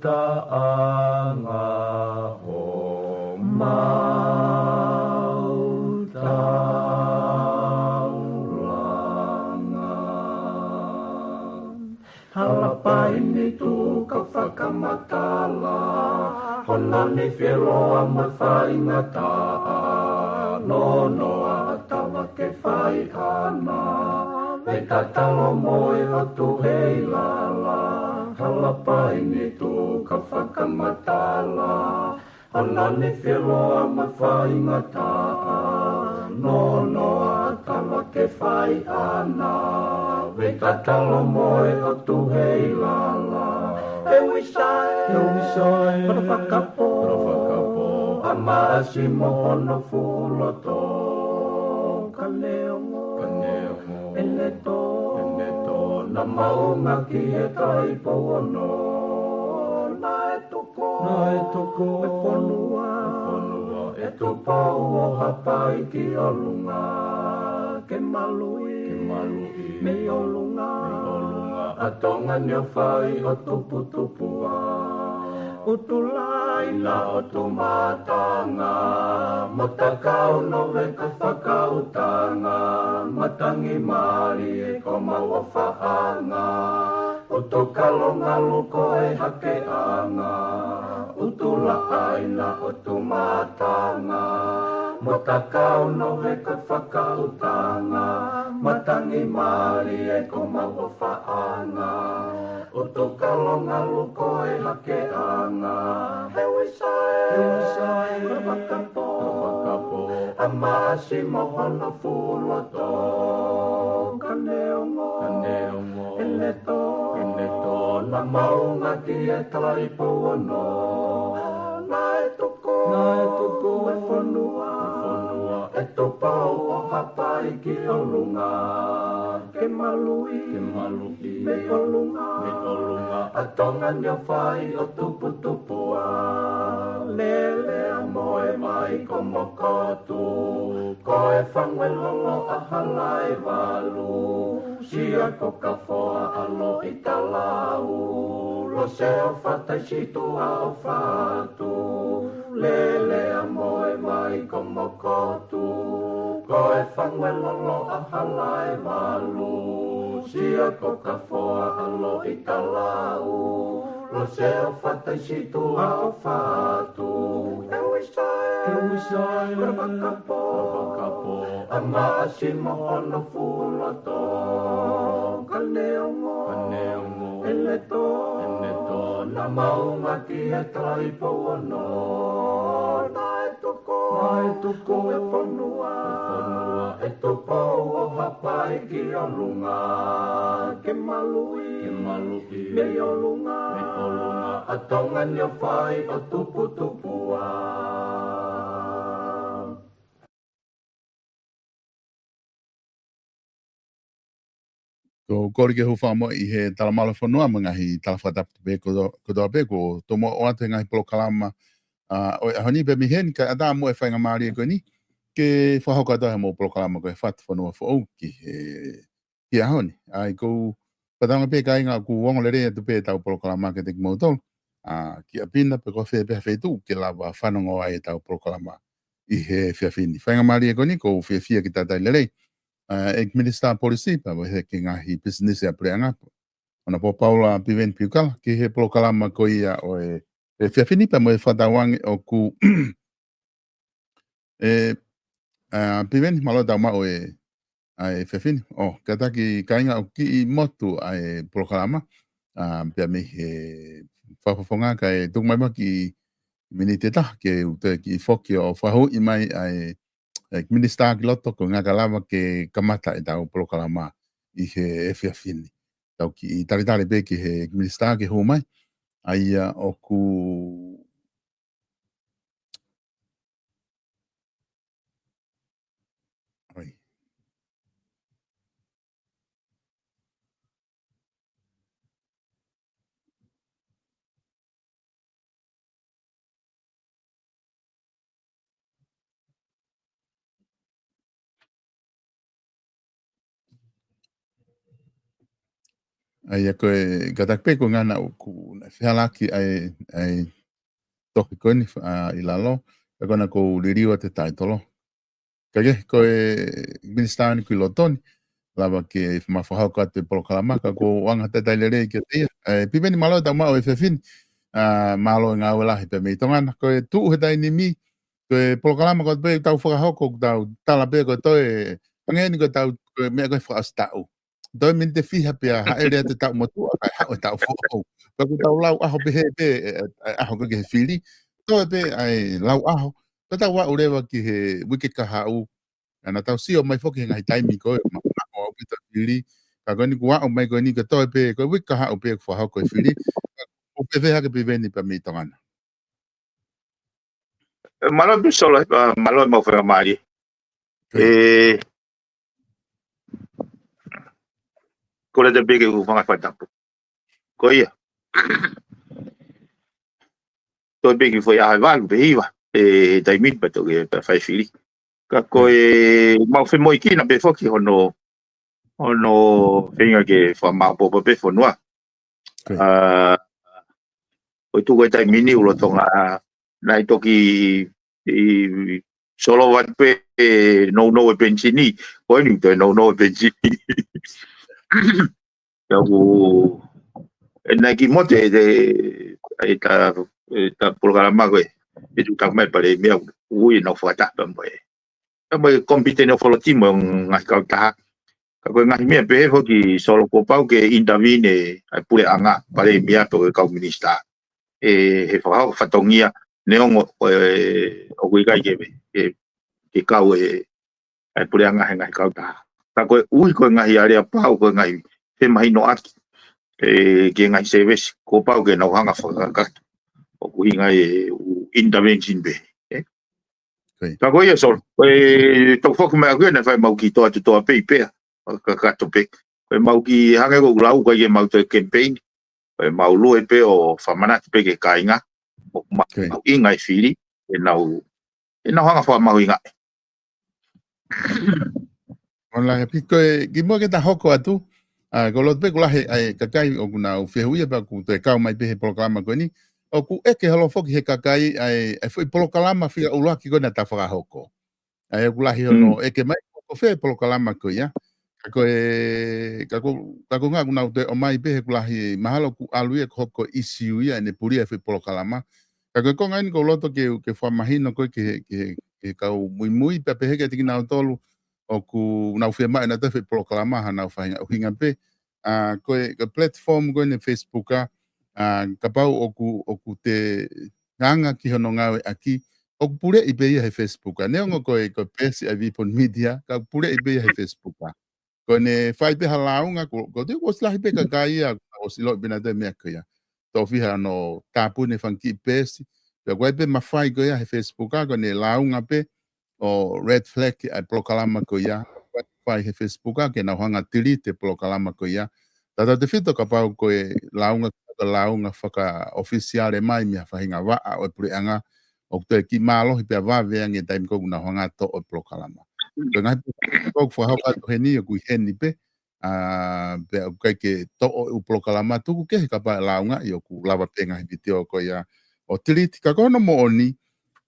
taanga o mautaulanga. Halapaini tu ka whakamatala, honani whiroa mai whaingata, no noa tawa ke whai ana, me tatalo moe o tu hei lala. Halapaini tu ka whakamatala, honani whiroa mai whaingata, no noa tawa ke whai ana, me tatalo moe o tu hei lala. E wisai, whakapo, a maasi mohono fuloto. Kaneongo, eneto, na maunga ki e tai pono. Na e toko, e whanua, e tupo o hapai ki olunga. Ke malui, me olunga, a tonga nio whai o tupu tupua. Utulai na o tu matanga, motakau no ve ka whakautanga, matangi mari e ko maua whaanga, utukalonga luko e hake anga, utulai na o tu matanga, motakau no ve ka whakautanga, matangi mari e ko maua whaanga, utukalonga luko e hake anga. He wisai, wakapo, a maasi mohono fuloto. Kaneongo, eneto, na maunga ki e tai pono. Na e tuko, e whanua, e tupau o hapai ki olunga. Ke malui, me olunga, a tonga nio whai o tupu tupua. Lele a moe mai ko mokotu, ko e whangwe lolo a halai walu. Sia ko ka whoa alo i talau, lo se o whatai situ a o whatu. Lele a moe mai ko mokotu, ko e whangwe lolo a halai walu. Sia ko ka whoa alo i talau, lo se o whatai situ a o whatu. E wisai, wakapo, a maasi mohono fuloto. Kaneongo, eneto, na maunga ki e tai pono. Na e tuko, e whanua, e tupou o hapai ki olunga. Ke malui, me olunga, a tonga nio whai o tupu tupua. Ko kori ke huwha mo i he talamala whanua mga hi talawhatapu pe kodoa pe ko tomo o atu ngahi polo kalama o ahoni pe mihen ka ada mo e whainga maari e koe ni ke whahoka toa mo polo kalama ko e whatu whanua whau ki ahoni. Ai ko patanga pe ka inga ku wongo le rea tu pe tau polo kalama ke te ki mautol ki a pina pe ko whea pe whetu ke lawa whanongo ai tau polo kalama i he whiawhini. Whainga maari e koe ni ko whiawhia ki tatai le rei. Ek minister polisi pa he ki ngahi business ya preanga ona po Paula piven piukala ki he polokalama ko ia o e whiawhini pa mo e whatawangi o ku piven malo tau ma o e whiawhini kata ki kainga o ki i motu e polokalama pia me he whafafonga ka e tungmaima ki miniteta ke ute ki foki o whahu i mai minister ki loto ko ngā kalama ke kamata e tau polokalama i he whiawhini. Tau ki i taritari pe ki he minister ki hou mai, ai o ku... Oi. Ai ko gatak pe ko ngana ku na fialaki ai toki koni I lalo ka kona ko liriwa te taitolo kage ko ministani ku lotoni lava ke mafahau ka te polokalamaka ko wanga te tailere ke te pipeni malo ta mau fefin malo nga wala pe me tonga ko tu he dai ni mi ko polokalama ko pe tau whakahau ko tau tala pe ko to angeni ko tau me ko whakastau doi min te fiha pe ha ere te tau motu ai ha tau fo ko tau lau aho pe he pe aho ko ke fili to pe ai lau aho ko tau wa urewa ki he wiki ka hau ana tau si o mai foki ngai taimi ko ma o pita fili ka goni kua o mai goni ka to pe ko wika ha o pe fo ha ko fili o pe ve ha ke pe veni pa mi tongana malo bi solo malo mo fa mari ko le de bege u fanga fa tapu ko ia to bege fo ya va be iwa dai mit pa to ke pa fa fili ka ko mau fe mo ikina be foki hono finga ke fa ma po pe fo noa o tu ko dai mini ulo tonga nai toki solo wat pe no benzini ko ni to no benzini ya ku na ki mote de ta programa ko e tu tak mai pare me u no fa ta ba mo compite no fo timo ngai ka ta ka ko ngai me pe fo ki solo ko pau ke intervine ai pure anga pare me to ka minista he fa tongia neongo o kuikai ke kau ai pure anga ngai ka ta ko ui ko ngai area pau ko ngai he mai no at ke ngai service ko pau ke no hanga fa ka o kui ngai intervention be ta ko ye sol to fo ko me ko na fa mau ki to pe ka to pe ko mau ki hanga ko lau ko ye mau to campaign ko mau lu pe o fa mana pe ke kainga o mau ingai fili e nau hanga fa mau inga ona he piko ki mo ke ta hoko atu ko lo pe ko la he kakai o kuna o fehuia pa ku te kau mai pe he programa ko ni o ku ke holo foki he kakai ai foi programa fia o laki ko na ta fa hoko ai ku la hi no ke mai ko fe programa ko ya kako nga kuna te o mai pe he ku la hi mahalo ku alu e hoko issue ya ne puria fe programa kako ko ngai ko loto ke fa mahino ko ke kau mui pe he ke tina tolu o ku na fia mai na te fe programa na fa hinga pe ko platform ko ne Facebook ka pau o ku te nganga ki hono ngawe aki o pure i be he Facebook ne ngo ko pesi a vi pon media ka pure i be he Facebook ko ne fai pe halaunga ko te ko slahi pe ka kai o silo bina de me ka ya to fi no tapu ne fanki pesi pe ko pe mafai ko ya he Facebook ko ne launga pe o red flag a proclama ko ya fai he Facebook ke na hanga tilite proclama ko ya tata te fito ka pau ko launga whaka oficiale mai mea whahinga wa o puri anga o te ki malo hi pia wa vea nge taim kogu na hanga to o prokalama. Ko ngai kogu whahau ato he ni o kui heni pe pe o kai ke to o prokalama tuku ke he kapa launga i o ku lava penga hi vitio ko ia o tiliti ka kono mo oni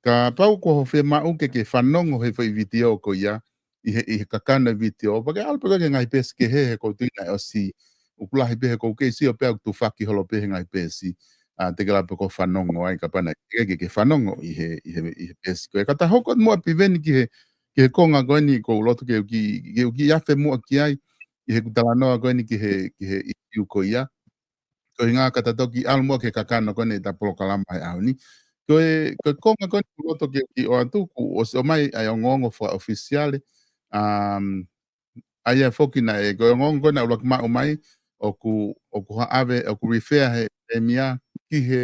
ka pau ko ho fe mau ke whanongo he whai vitio ko ia i he kakana vitio pake alpa ke ngai pes ke he ko tuina o si ukulahi pehe ko ke si o pe tu faki holo pehe ngai pesi te kala pe ko fanongo ai kapana ke fanongo i he pesi ko kata hoko mo piveni ke konga goni ko loto ke ya fe mo ki ai i he kutala no goni ki he i ko ia ko nga kata toki almo ke kakano goni ta polo kalama ai auni ko konga goni loto ke o atu o so mai ai ngongo fa oficiale ai foki na e go ngongo na ulak ma mai o ku ave o ku refer he mia ki he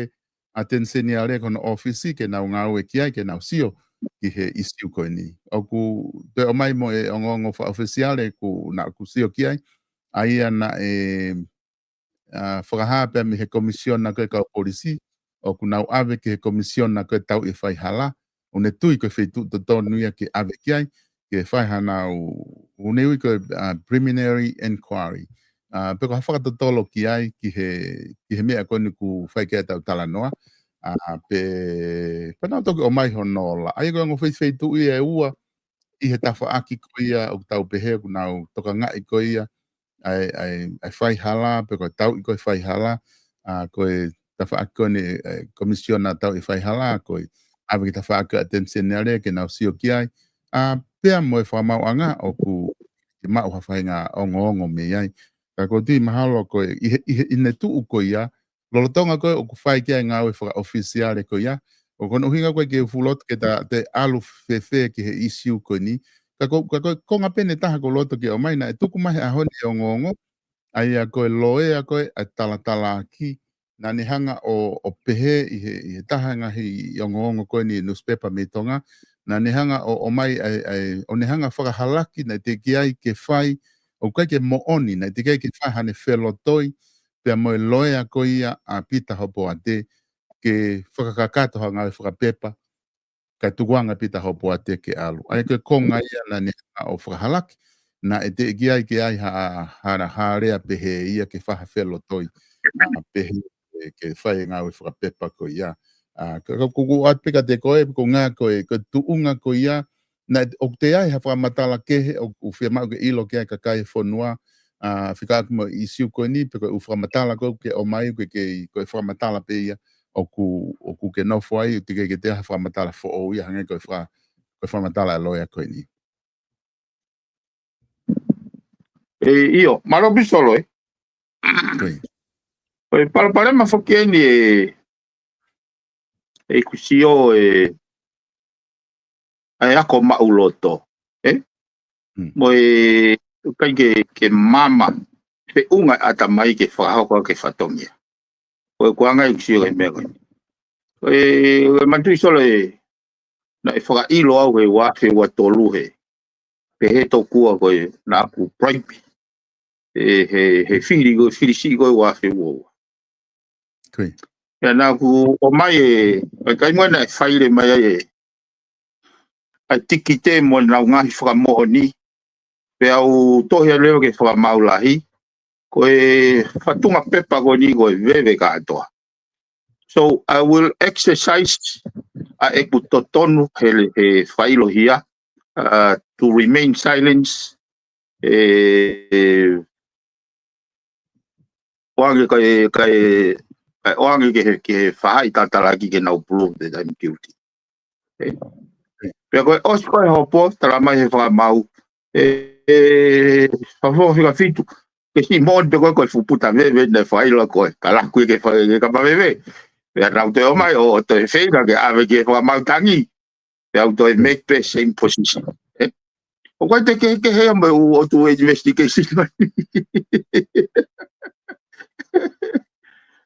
atensenia re kono office ke na nga we ki ai ke na sio ki he issue ko ni o ku te o mai mo e ngongo fa oficiale ku na ku sio ki ai ana whakaha pe mi he komision na koe ka polisi o ku na ave ki he komision na koe tau e whai hala o ne tui koe whi tu tonu ia ke ave ki ai ke whai hana o unei ko preliminary inquiry pe ko whakatotolo ki ai ki he mea koni ku whai kia tau talanoa. Pe nau toki o mai honola. Ai koe ngo whai tu ia e ua i he tawha aki ko ia o tau pehe ku nau toka ngai ko ia ai whai hala pe koe tau i koe whai hala koe tawha aki koni komisiona tau i whai hala koe awe ki tawha aki attention nere ke nau sio ki ai. Pea moe whamau anga o ku i mau hawhai ngā ongo me iai. Ka ko tui mahalo koe i ne tuu ko ia lolotonga koe o ku whai kia ngā ue whaka ofisiare ko ia. O kono hinga koe ke fulot ke te alu whewhe ki he issue koe ni. Ka koe konga pene taha ko loto ke o maina e tuku mahe ahoni e ongo ai a koe loe a koe a tala ki na ni hanga o pehe i he taha ngahi i ongo koe ni newspaper me tonga. Na ni hanga o mai o ni hanga whakahalaki na te ki ai ke whai o kai ke mooni na te kai ke whai hane whelotoi pea moe loe a koe ia a pita hopo a te ke whakakakatoha ngā whakapepa kai tukuanga pita hopo a te ke alu. Ai koe konga ia na ni hanga o whakahalaki na e te ki ai ke ai harea pehe ia ke whaha whelotoi pehe ke whai ngā whakapepa koe ia. Kuku atpika te koe, ko ngā koe, ko tuunga ko ia, na o te ai ha whakamatala kehe, o whia mau ke ilo ke ai ka kai whanua, whika aku mo i siu koe ni, pe koe u whakamatala koe ke o mai, koe whakamatala pe ia, o ku ke no whai, te ke te ha whakamatala who o ia, hange koe whakamatala a loia koe ni. Io, malo bisolo Koe. Koe pare ma whake ni e kusio ai ako mauloto mo kai ke mama pe unga ata mai ke whahoko ke whatongia koe kuanga i kusio kai mea koe koe mantu solo na e whaka ilo au he wafe wa tolu he pe he tokua koe na aku prime he whiri si koe wafe wo Koe. ya na ku o mai kai mo na whaile mai ai tiki te mo na ngahi whakamohoni pe au tohi a leo ke whakamaulahi koe whatunga pepa ko ni koe vewe ka atoa. So I will exercise a e kutotonu he whailo hia to remain silence oange kai oange ke whahai tataraki ke nau prove that I'm guilty. Pea koe os koe hopo tala mai he whakamau whawho whika whitu ke si mon pe koe koe fuputa vewe ne whaila koe ka laku ke kapa vewe pea rau te o mai o te whenga ke ave ke whakamau tangi pea au to make the same position o koe te ke hea mai o tu investigation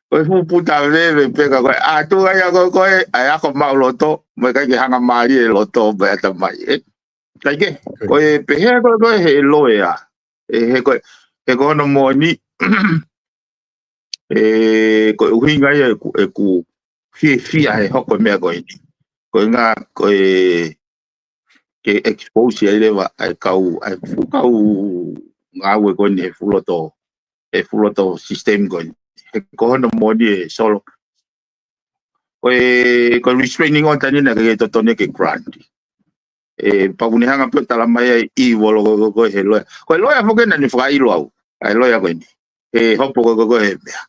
koe fuputa vewe peka koe a tu ai a koe ai ako mau loto mai kai ke hanga maari e loto mai ata mai Taike, koe pehea koe he loea. He koe no mo ni. Koe uhinga ia e ku fia he hoko mea koe ni. Koe ngā koe ke expose ia lewa ai kau ngā ue koe ni he fuloto system koe ni. He koe no mo ni e solo. Koe restraining order ni na ke totone ke grant. Pakune hanga pe tala mai I wolo go he loya. Ko loya foke na ni fai lo au. Ai loya ko ni. Hopo go he mea.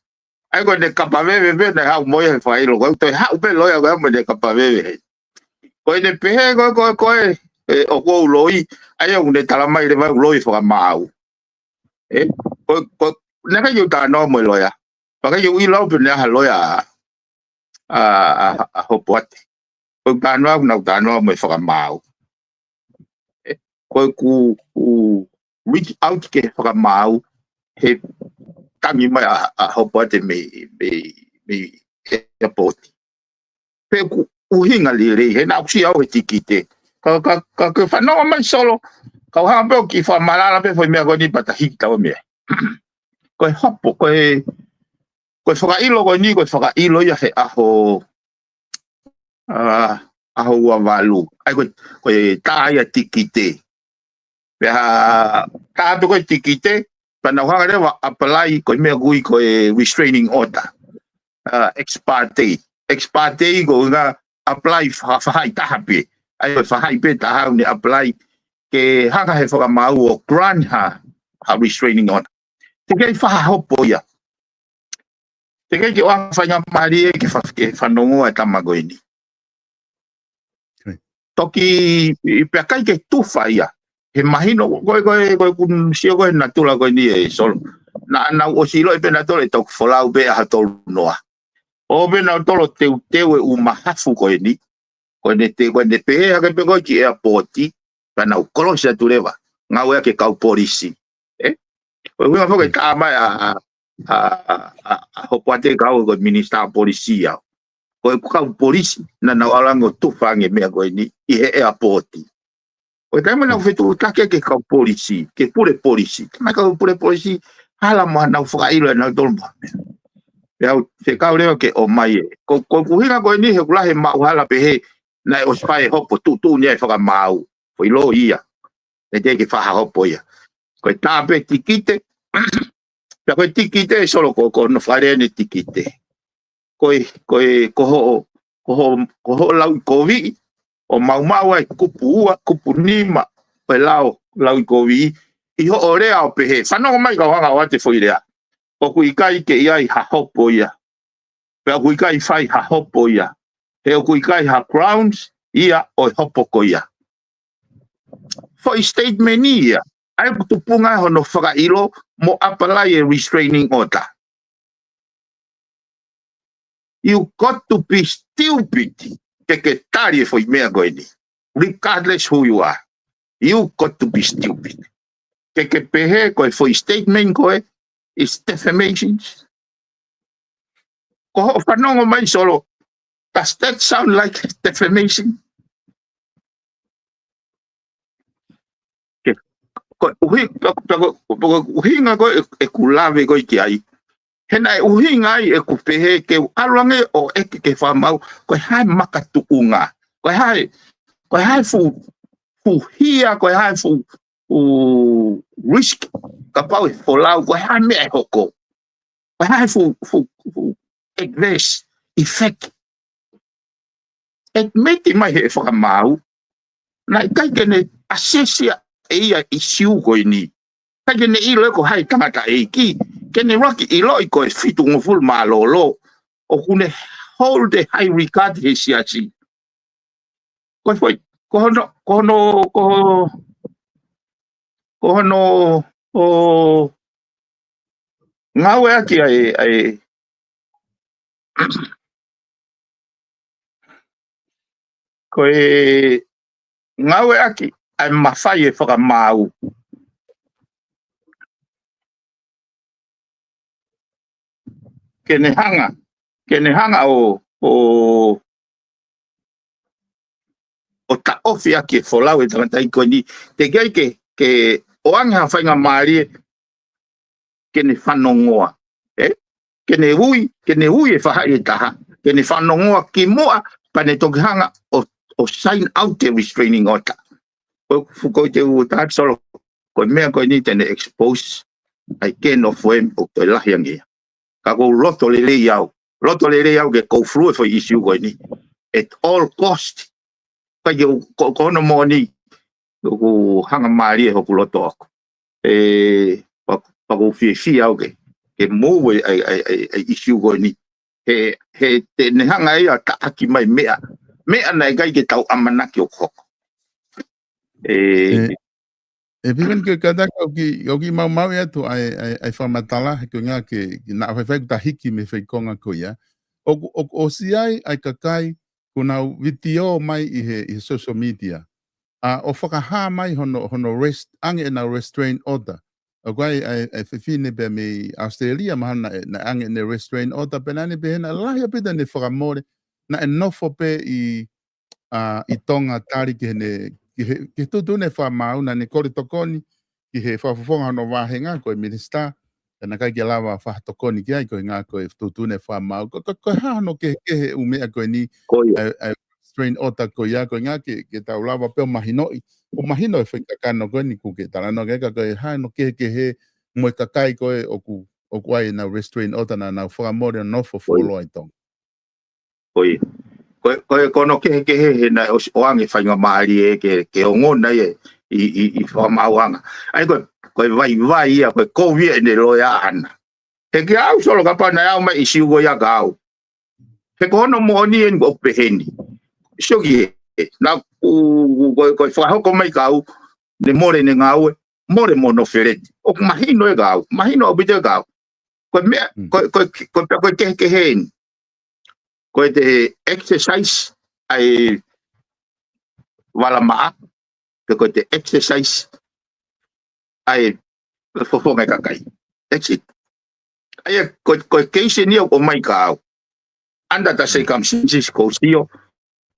Ai ko de kapave ve na ha mo he fai lo go to ha pe loya go mo de kapave. Ko de pe go o ko loi ai o de tala mai de vai loi fo mau. Ko na ka yo ta no mo loya. Pa ka yo I lo pe na ha loya a hopo ate. Ko ta no mo fo mau. Koe ku reach out ke whakamau he tangi mai a hopa te me poti. Pe ku uhinga li rei he na usi au he tiki te. Ka whanau mai solo. Ka hanga peo ki whamalala pe whai mea koe ni pata hiki tau mea. Koe hopo koe whakailo koe ni koe whakailo ia he aho ua walu. Ai koe tā ia tiki te. Pea tāpe koe tiki te, pana hanga rewa apply ko me gui ko restraining order ex parte go nga apply fa hai tahape ai fa hai pe ta ni apply ke hanga he fa mau o grant ha restraining order te ke fa hopo ya te ke wa fa nga mari ke fa nongo ata magoini toki pe kai ke tu fa ya he mahino ko kun sio ko na tula ko ni e sol na o silo pe na tole tok fola be ha tol noa o be na tolo te u mahafu ko ni ko ne pe ha ke pe ko ki airporti pa na ko se tuleva nga we ke ka polisi o we fo ke ka ma ho pate ka o minister polisia ko ka polisi na alango tu fa nge me ko ni e airporti o taimo na fetu take ke ka polisi ke pure polisi na ka pure polisi hala mo na fuka ilo na dolmo ya se ka leo ke o mai ko kuhinga ko ni he kula he ma hala pe he na o spai hopo tu ni fuka mau foi lo ia e te ke fa hopo ia ko ta pe tikite pe ko tikite solo ko no fare ni tikite ko lau covid o mau ai kupu nima pe lau kovi i ho ore au pe he fano mai ka wanga wa te foi rea o ku ikai ke ia ha hopo ia pe ku ikai fai ha hopo ia he ku ikai ha grounds ia o hopo ko ia foi statement ia ai tu punga hono faka ilo mo apply a restraining order. You got to be stupid que tari foi mea goini. Regardless who you are. You got to be stupid. Que pehe koe foi statement koe is defamation. Ko whanongo mai solo. Does that sound like defamation? Ko uhinga koe e kulave koe ki ai. Hena e uhinga ai e kupehe ke arange o eke ke whamau koe hai makatuunga. Koe hai fu hia, koe hai fu risk ka pau e wholau, koe hai mea e hoko. Koe hai fu adverse effect. Et meti mai he whakamau, na i kai kene asesia e ia i siu koe ni. Kai kene i leo ko hai tangata e ki, kene raki i loi koe fitu nguful maa lolo, o kune hold the high regard he siasi. Kohono, ngau e aki ai, koe, ngau e aki ai mawhai e whakamau. Kene hanga o ta ofi aki e wholau e tangata i koe ni, te gai ke o anga whainga maari kene whanongoa, kene hui e whahai e taha, kene whanongoa ki moa, pane toki hanga o sign out the restraining order. Ko te utat solo, koe mea koe ni tene expose, ai ken of wem o te lahi angia. Ka kou loto le iau ke kou flue foi issue koe ni, at all cost, ka kono mo ni, ko hanga maari e hoku loto ako. Pa kou fie au ke mou ai issue koe ni, he te nehanga ea ta aki mai mea na e gai ke tau amanaki o koko. Pimen ke kada ki mau ia tu ai whamatala he ngā ke na whai ta hiki me whai konga ko ia. O si ai kakai kuna video mai i he social media. O whakaha mai hono rest ange na restraint order. O kai ai whiwhine pe me Australia mahana na ange ne restraint order penani pe hena lahi apita ne whakamore na e nofo pe i tonga tari ke ne ke tutu ne whamau na ne kore tokoni ki he whafufonga no wahenga koe minister na kai ke lawa whahatokoni ki ai koe ngā koe tutu ne whamau koe hano ke he umea koe ni strain order koe ia koe ngā ke tau lawa peo mahinoi o mahino e whaikakano koe ni kuke talano ke koe hano ke he mo ka kai ko o ku ai na restrain order na whakamore no for follow itong. Oi. Ko no ke he na o ange whainga maari ke o ngona i whakamauanga. Ai ko vai ia ko COVID ne loia ana. He ke au solo ka pana au mai isi ugo ia ka au. He kono mo ni en go peheni. Shogi na ko whahoko mai ka au ne more ne ngau more mono fereti. O mahino e ka au. Mahino o bite ka au. Ko me ko ke hen. Ko te exercise ai wala maa. Ko te exercise ai fofonga kakai. That's it. Ai ko case ni o mai ka. Anda ta circumstances ko sio.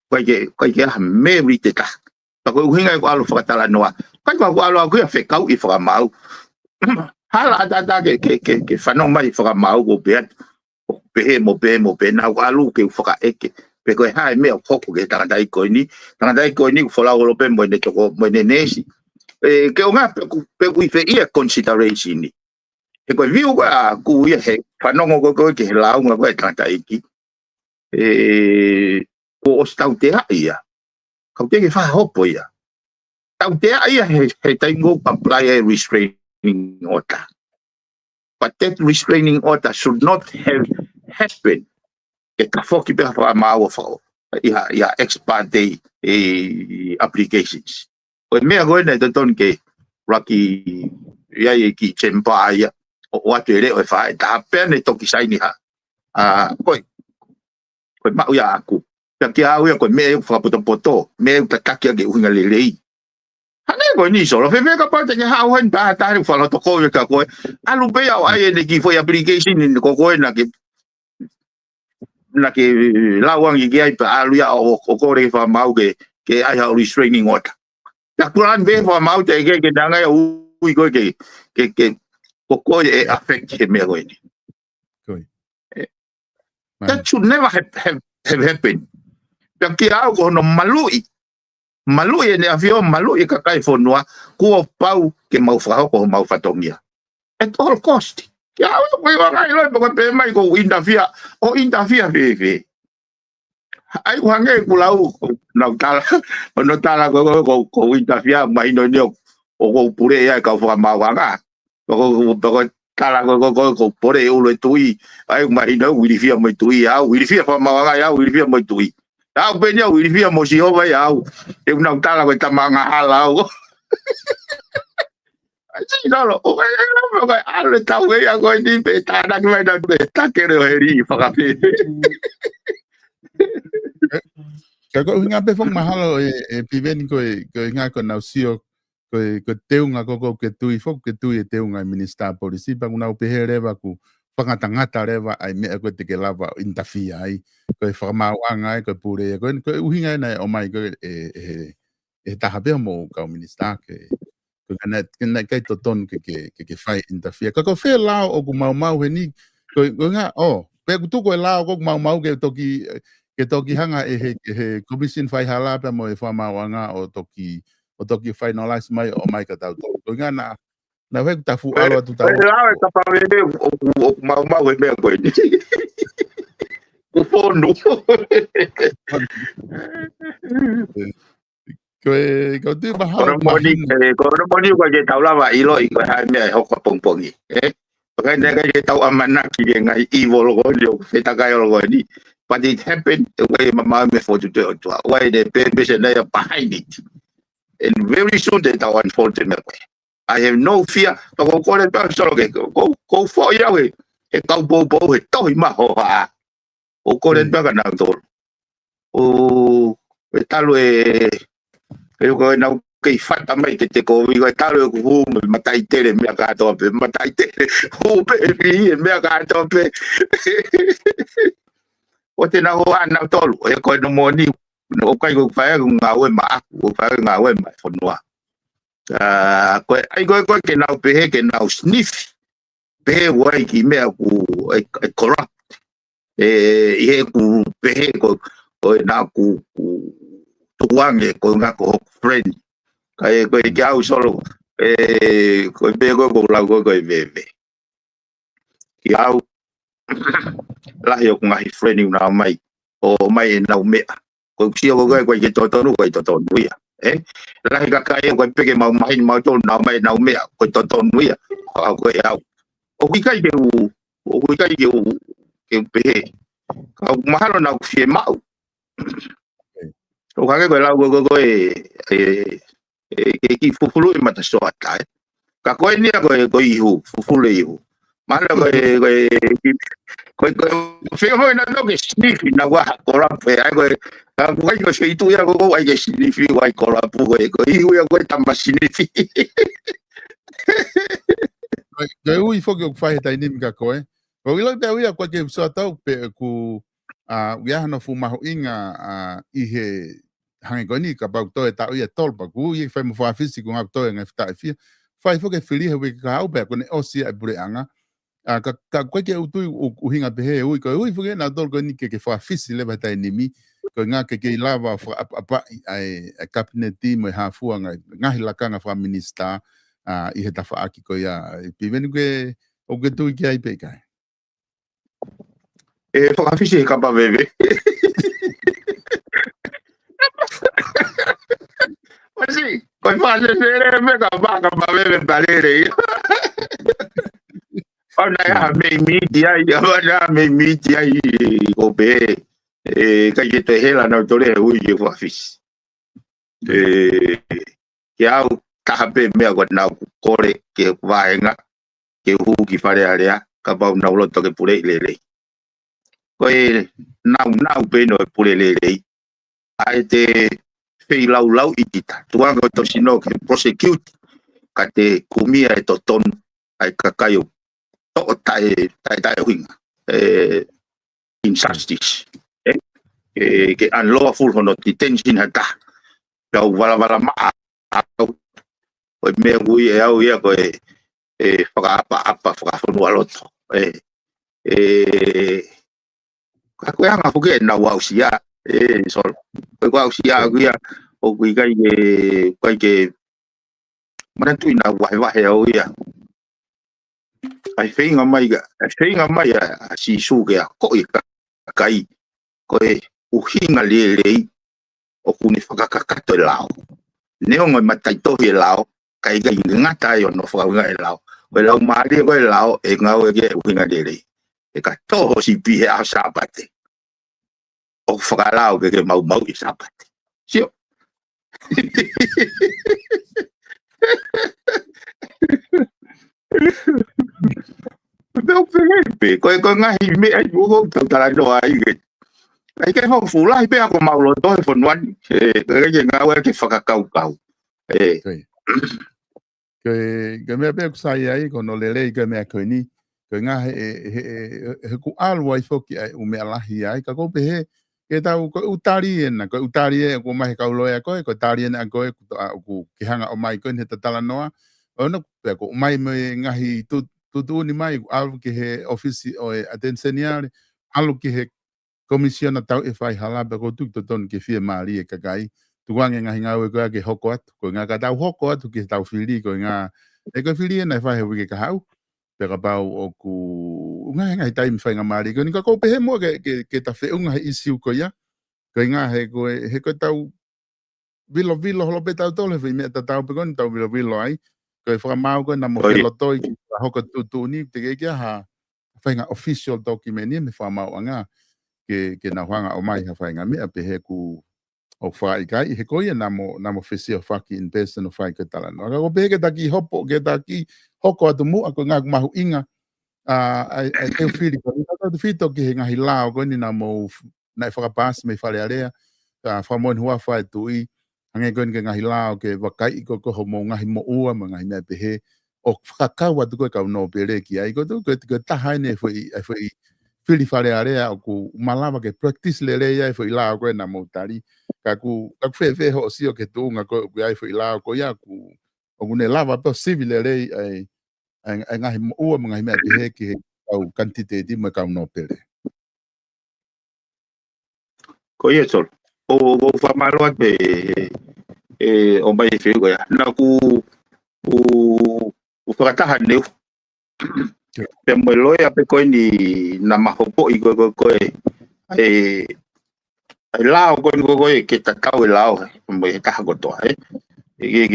Ko ke ha me te ta. Ko hinga ko alu fatala noa. Ko alu ko fe kau I fra mau. Hala ada ke fano mai fra mau go be. Pe mo na alu ke fra eke. Pe ko ha me o ko ke ta dai ko ni fola o pe mo ne to mo ne nesi. Ke o nga pe ku fe ia consideration ni. E ko viu ku ia he whanongo ko ke lau nga koe tata iki. O stau te ia. Kau te ke whahopo ia. Tau te ia he taingo apply a restraining order. But that restraining order should not have happened. Ke ka whoki pe hawha maawa whao. Ia ex parte applications. Koe mea koe nei ton ke raki ia ki chempa ia. O atu ere o whae, ta pēne toki saini ha. Koe mau ia aku. Pea ki au ia koe mea whakapoto, mea tataki ake uhinga lelei. Hane koe ni solo, whewhe ka pate ke hau hen pā tāre whaloto koe ka koe. Alu pea o ai ene ki foi application ni ko koe na ke lauangi ki ai pa alu ia o kore wha mau ke ai hau restraining order. Ka kuran ve wha mau te ke nangai ui koe ke ko e affect him me ni. That should never have happened. Porque algo no malui ne avio malui ka kai fonua ko pau ke mau fa ko mau fatomia. At all cost. Ya o ko ngai lo ko pe mai ko interfere ve. Ai wange ku lau no tala ko interfere mai no o pure ya ka fa mau nga. Ko tala ko pore ulo tui ai mai no wirifia mo tui au wirifia fa mawanga ya wirifia mo tui au benya wirifia mo si ova ya au e una tala ko tamanga halao ai no o ai ale tau ya ko ni pe tana ko na pe takere heri fa ka pe ko hinga pe fong mahalo e piven ko hinga ko na sio ko teunga ko ke tui fok ke tui teunga minister polisi pa una upehe reva ku whakatangata rewa ai mea ko te ke lava interfere ai ko whakamauanga ai ko pure ko uhinga nei o mai ko e tahapea mo ka minister ke kena kai to ton ke fai interfere ko fe lao o ku mau he ni ko nga pe ku tu ko lao ko mau ke toki hanga he commission fai hala pa mo e whakamauanga o toki finalize mai o mai ka tau ko nga na we ta fu alo tu ta la ta pa ve o mau e me ko ni o fono ko tu ba ha ko moni ko je tau la va ilo ko ha me ho ko pongpongi Porque nega je tau amana ki ngai evil ko yo feta kai lo ni but it happened the way mama me for to why the baby behind it and very soon that I unfolded me. I have no fear. Go for Yahweh. E kau bo he tohi maho ha. O kore baka na tol. O e talo e ko na ke fata mai ke te ko vi talo ko hu matai tere me ka to pe matai tere. Hu pe vi me ka to pe. O te na ho ana tol e ko no moni o kai ko fa nga we ma o fa nga we ma fonua. Ko ai ko ke na pe ke na sniff pe wai ki me ku corrupt e ku pe ko na ku tuange ko nga ko friend kai ko ke au solo ko be ko la ko be ki au la yo ko ngai friend na mai o mai na me ko si ko ko ke to no ko ya la ka kai ko pe ke mau to na mai na me ko to no ya ko ya o ki kai ke pe ka mahalo na ku mau o ka ke ko la ko ki fufulu mata so atai ka ko ni ko ihu fufulu ihu mana ko feo mo na no que sniff na wa ko la pe ai ko se itu ya ko ai que sniff wa ko la pu ko ihu ya ko tamba sniff Ga ui foki o whahe tai nimi ka koe. Ko ilo te uia kwa ke so tau pe ku uia hana fu maho inga i he hangi koni ka pau toe ta uia tolpa ku i whai mo whaafisi ku ngā toe ngai whtai fia. Whai foki whiri he wiki ka hau pe kone osia e bure anga. Ka koe ke utui u hinga pe he ui ko ui foki na tol koni ke whaafisi lewa tai nimi. Ko ngā ke lava apa ai kabineti mo hafua ngahi lakanga wha minister i he tafa aki ko ia piveni ke o ke tui ki ai pe kai. Whakawhisi he kapa bebe. Masi, koe whasesere me ka kapa bebe parere. Ona ya me miti ai, ona me miti ai ko pe. Ka ye te hela na tole ui ye whakawhisi. Ke au tahape mea ko nau kore ke wahenga ke hu ki whare area ka pau nau loto ke pure i lelei. Koe nau pe no e pure lelei. Ai te whei lau i kita. Tuanga to sino ke prosecute ka te kumia e to tonu ai kakayo. Toko tai huinga. Injustice. Ke unlawful hono detention hata. Kau wala maa. Koe mea ngui e au ia koe whakaapa whakawhanua loto. Ka koe anga whuke e nau au sia. Sol. Koe au sia au ia o kui kai ke manatui na wahe au ia. Ai whinga mai a si suke a koe kai. Koe uhinga lelei o kuni whakakakato e lao. Neo ngoi mataitohi e lao. Kai ngata yo no whakaunga e lao. Koe lau maari koe lao e ngau e ke uhinga lelei. E ka toho si pihe a sabate. O whakalao ke mau i sabate. Sio. Pero pepe, koe ngahi me ai buko tala no ai ke. Ai ke ho fulai pe ako mau lo to fonuan. Ke ngau e ke whakakau. Ke mea pēku sai ai kono lelei ke mea koe ni. Koe ngā he ku alu ai whoki ai u mea lahi ai. Ka kope he ke tau koe utari ena. Koe utari e ko mahi kauloe a koe. Koe tari ena a koe ku ki hanga o mai koe ni he tatala noa. Ono pēa ko mai me ngahi tutu ni mai alu ki he ofisi o e atenseniare. Alu ki he komisiona tau e whai halape ko tuk totonu ke fie maari e kakai. Tuange ngahi ngau e koe ke hoko atu. Koe ngā ka tau hoko atu ki tau whiri. Koe ngā e koe whiri e nai whahe wike ka hau. Peka pau o ku ngai taimi whainga maari. Koe ni ka koupe he mua ke ta whiunga he isiu koe ia. Koe ngā he koe tau vilo holope tau tole whi mea ta tau pe koe ni tau vilo ai. Koe whakamau koe na mo whilo toi ki hoko tutu ni. Te kei kia ha whainga official document ni me whamau anga. Ke na whanga o mai ha whainga mea pe he ku o whai kai, he koia namo whesia whaki in person o whai ke tala. No, ko pehe ke taki hopo, ke taki hoko atu mua, ko ngā mahu inga, ai teo whiri, ko ni tata whito ki he ngahi lao, ko ni namo, nai whakapasi me whare area, whamoen hua whai tui, hange ko ni ke ngahi lao, ke wakai ko ho mo ngahi mo ua, mo ngahi mea pehe, o whakakau atu koe kau no pere ki ai, ko tu koe tahaine e whiri whare area, o ku malawa ke practice le rea, e whi lao koe na moutari, kaku fe ho sio ke tunga ko ai foi lá ko ia ku o ne lava to civil rei ai ngahi o ngahi me he ki au quantité di mo ka no pere ko ia sol o fa malo pe o mai fe ko ia na ku o whakataha neu. Pe mo loia pe koe ni na mahopo I koe ai lao koe ke tatau lao mo e taha kotoa e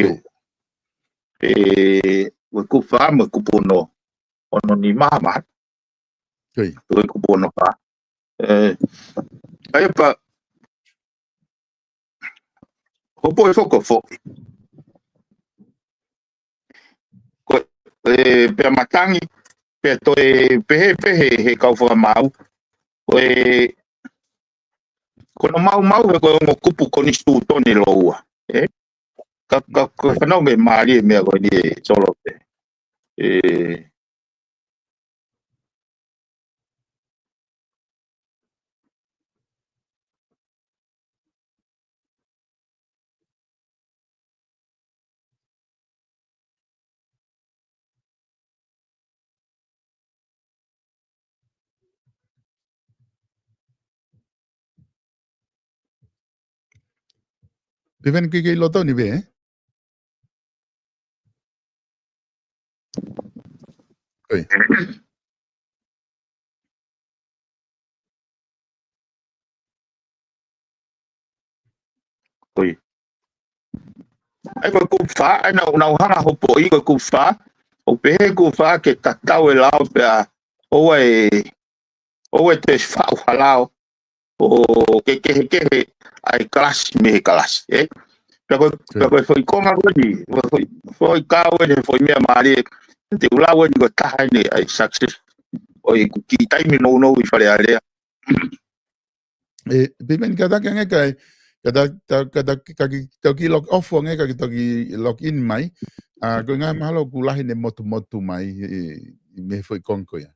kupa mo kupono ono ni mama kupono pa ai pa hopo e foko pe matangi pe toe pehe he kau whamau kono mau he koe ongo kupu koni stu toni loua ka whanau me maari mea koe ni solo pe Piven que loto ni be, Oi. Oi. Ai koe kufa, ai nau hanga hopo I koe kufa, o pehe kufa ke tatau lao pea oe te whau halao o ke kehe ai kalas me kalas, Pea koe foi konga koe ni, foi kawe ne foi mea maari, te ulawe ni koe taha ni ai success, oi ki taimi no I whare area. Piven kada kanga kai, kada ki log off nga ki log in mai, ko nga mahalo kulahi ne motu mai me foi konko ya.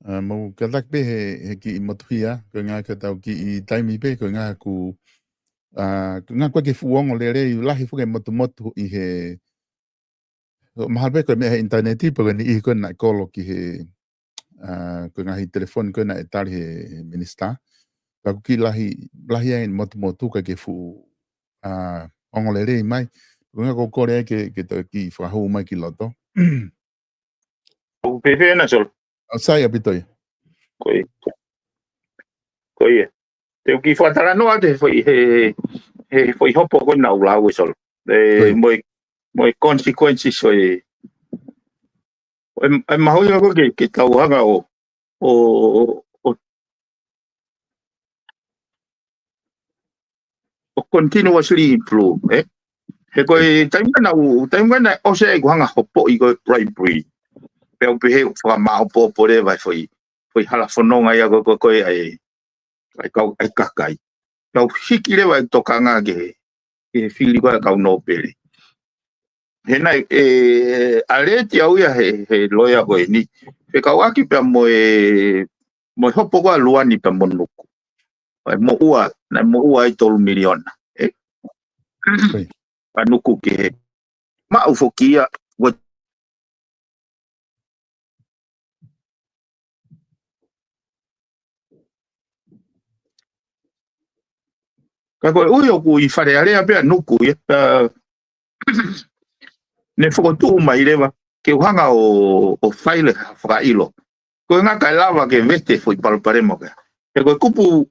Mo kadak be he ki motuia ko nga ka tau ki taimi be ko nga ku nga ko ke fuong o le lahi fu ke motu I he mahal be ko me internet I ko ni ko na kolo ki he ko nga hi telefon ko na etar he minister ka ki lahi en motu ka ke fu ongo le mai ko nga ko kore ke to ki fa ho mai ki loto O pehe na sol. Sai abitoy. Koe. Te uki whatara noa te foi hopo koe na ulau e sol. Moi consequences e mahui ako ke tauhanga o continuously improve, He koe taimana o se e kuhanga hopo I koe bribery. Pea upehe whakamao pōpore vai foi hala whanonga ia koe ai kakai. Kau hiki lewa I tokanga ke whili koe kau nōpere. He nai, aleti au ia he loia koe ni. He kau aki pea moe hopo koe luani pea monuku. Mo ua I 3 miliona. Panuku ke he. Ma ufokia ka koe ui oku I whare area pea nuku ne whakotu mai rewa ke uhanga o whaile whakailo. Koe ngā kai lawa ke vete foi palparemo ka. Ke koe kupu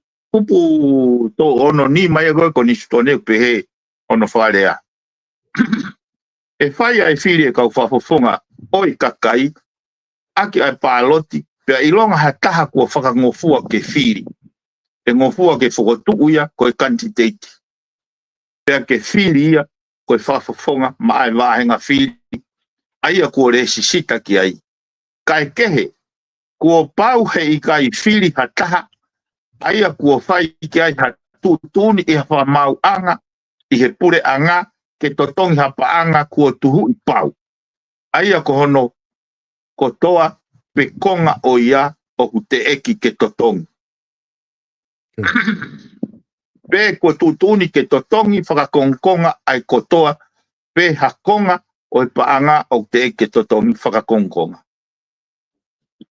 to ono ni mai koe ko nisutone pehe ono wharea. E whai ai whiri e kau whafofonga oi kakai aki ai pāloti pea ilonga ha taha kua whakangofua ke whiri. E ngofua ke whakotu ia koe candidate. Pea ke whiri ia koe whafofonga ma ai wahenga whiri. Aia kua resisita ki ai. Kai kehe, kua pau he I kai whiri ha taha. Aia kua whai ki ai ha tūtuni I ha whamau anga. I he pure anga, ke totongi ha paanga kua tuhu I pau. Aia ko hono, ko toa, pe konga o ia, o te eki ke totongi. Pe ko tutuni ke totongi whakakongkonga ai kotoa, pe hakonga o e paanga o te eki ke totongi whakakongkonga.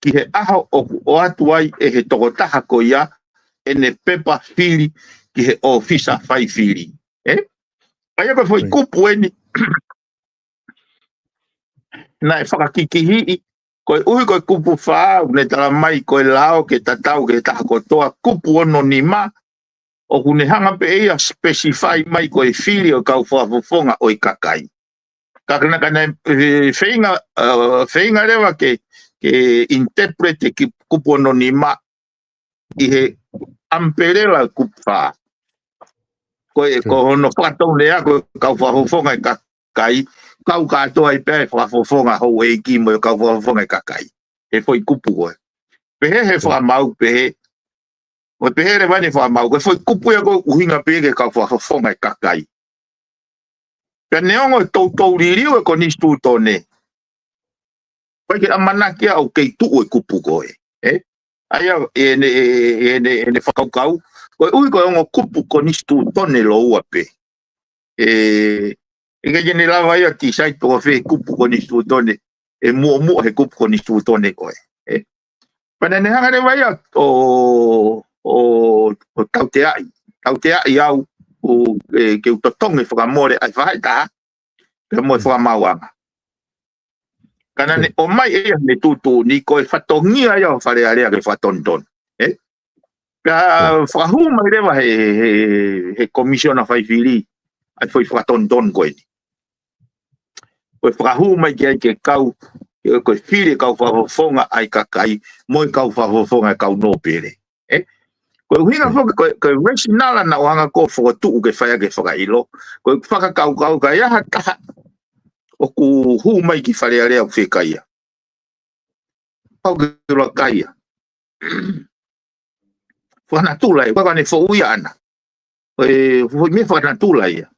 Ki he aho o atu ai e he tokotaha ko ia, e ne pepa whiri ki he ofisa whai whiri. Ai ako foi kupu eni, na e whakakikihii, koe ui koe kupu whaau, ne tala mai koe lao ke tatau ke taha kotoa, kupu ono ni ma, o kune hanga pe ea specify mai koe whiri o kau whafofonga o i kakai. Kakana kana whainga rewa ke interprete ki kupu ono ni ma, i he amperela kupu whaa. Koe ko hono whakatau lea koe kau whafofonga i kakai, kau katoa i pēr whafofonga hou e ki mo kau whafofonga i kakai. He foi kupu koe. Pehe he whamau pehe. O pehe re wani whamau koe foi kupu e koe uhinga pehe ke kau whafofonga i kakai. Pea neongo e tau ririu e ko nistu tone. Koe ke amanaki au kei tuu e kupu koe. Aia ene whakaukau. Koe ui koe ongo kupu ko nistu tone lo ua pe. E ke jene lawa ia ti sai tō whee kupu ko nistu tone. E mua he kupu ko nistu tone koe. Pana ne hanga rewa ia o tauteai. Tauteai au ke utotonge whakamore ai whahai taha. Ke moe whakamauanga. Kana ne o mai ea ne tutu ni koe whatongia ia o wharearea ke whatonton. Pea whakahu mai rewa he komisiona whaifiri. Ai foi whakatonton koe ni. Koe whakahu mai ki ai ke kau. Koe whiri kau whafofonga ai kakai. Moi kau whafofonga ai kau nōpere. Koe uhinga whoka koe resinala na oanga ko whakatuu ke whaia ke whakailo. Koe whakakau ka iaha taha. O ku hu mai ki wharearea o whekaia. Pau ke roa kaia. Whanatula e wakane whauia ana. Koe me whanatula ia.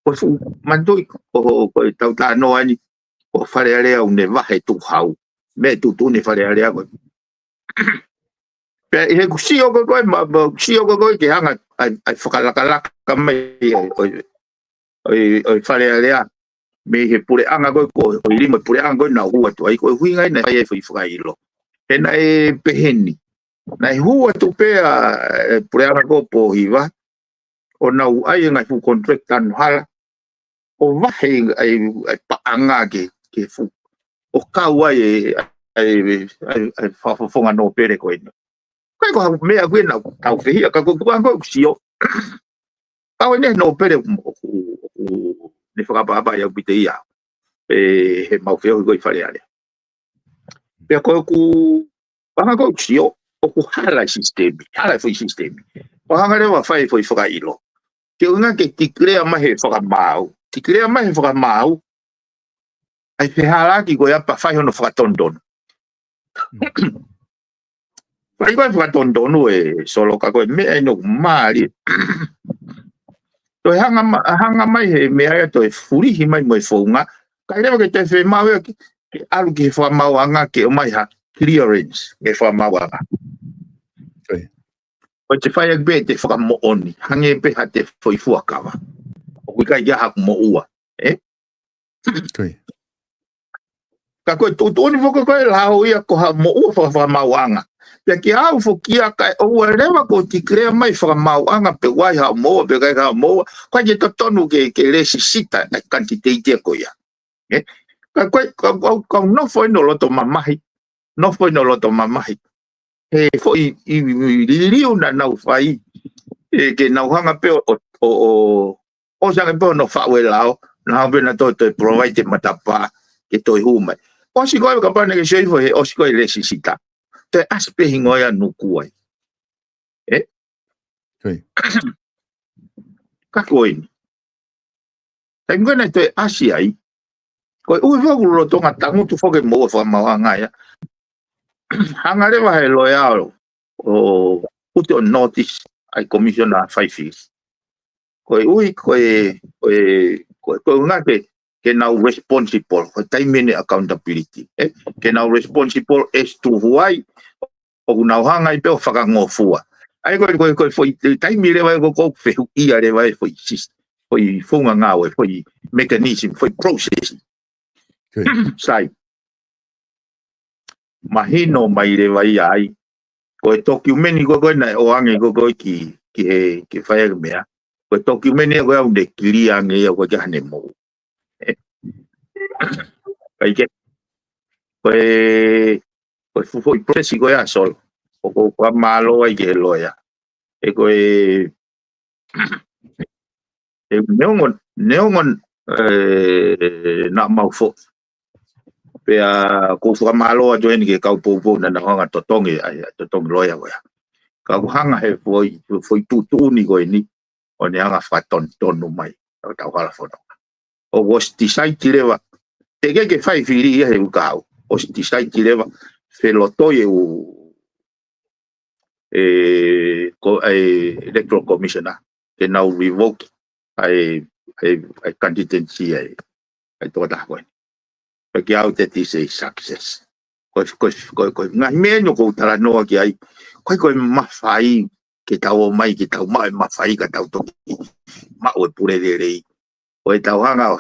Koe mandoi koe tau tā noa ni. O wharearea une wahe tu hau. Me tutune wharearea koe. Pea he kusio koe ke hanga ai whakalakalaka mai oi wharearea. Me he pure anga koe ko oi lima pure anga koe na hua tu ai koe huinga ina ai whi whakailo. Hena e peheni. Na hua tu pea pure anga koe po hiwa. O nau ai ngai fu contract anu hala. O wahe ai paanga ke fu. O kau ai whafonga no pere koe ina. Koe ko mea koe na tau whihia ka koe koe kusio. Kau ene no pere ne whakapapa iau pite ia. He mau whio koe wharearea. Pea koe ku panga koe kusio. O ku hala sistemi. Hala fui sistemi. Panga rewa whai fui whakailo. Ke unga ke tikrea mahe whakamau. Tikrea mahe whakamau. Ai whihalaki koe apa whai hono whakatondon. Whai koe whakatondonu e solo ka koe mea ino maari. Toi hanga mai he mea toi furihi mai mo e whaunga. Kai rewa ke te whemau ea ke alu ki he whamauanga ke o mai ha clearance ke whamauanga. O te whai agbe te whakamooni. Hange pe ha te whaifuakawa. O kui kai iaha mo ua. Ka koe tūtoni whaka koe lao ia ko ha mo ua whamauanga. Pea ki au whokia kai o rewa ko ti krea mai whamauanga pe wai ha moa pe kai ha moa. Kai te tonu ke resi sita na kantiteitia ko ia. Ka koe kau nofo ino loto mamahi. Nofo ino loto mamahi. He fo i liu na nau whai. Ke nau hanga pe o sanga pe no whaue lao. Na hau na to provide te matapa ke toi humai. O si koe ka pane ke seifo he o si koe resi sita. Te aspe hingoia nukuai. Ka koe ni. Te ngana te asi ai. Koe ui whakuro tonga tangutu whoke moa whamauanga ia. Hanga rewa he loe ao. O put on notice ai commissioner 5 years. Koe ui koe ngate ke now responsible ko taimene accountability ke now responsible as to why o now hanga I pe whakangofua ai ko foi taimire vai ko fe ia le vai foi funga ngawe foi mechanism foi process sai mahino mai le vai ai ko document ko na o ange ko ki fai mea ko document ko au de kili ange ko ja ne mo ai ke ko foi process ko ya sol ko malo ai ke loya ko neongon na maufo pe ko fu malo a join ke ka po na hanga totongi loya wa ka hanga he foi tutu ni ko ni o ne hanga faton tonu mai ta kala fono o was decide leva te ke fai firi he ka o decide leva fe lo toye ko electoral commissioner ke now revoke I candidacy I thought that one. But out that is a success. Ko ngai me no ko tara no ki ai. Ko mafai ke tau mai ki tau mai mafai ka tau to. Ma o pure de rei. O tau hanga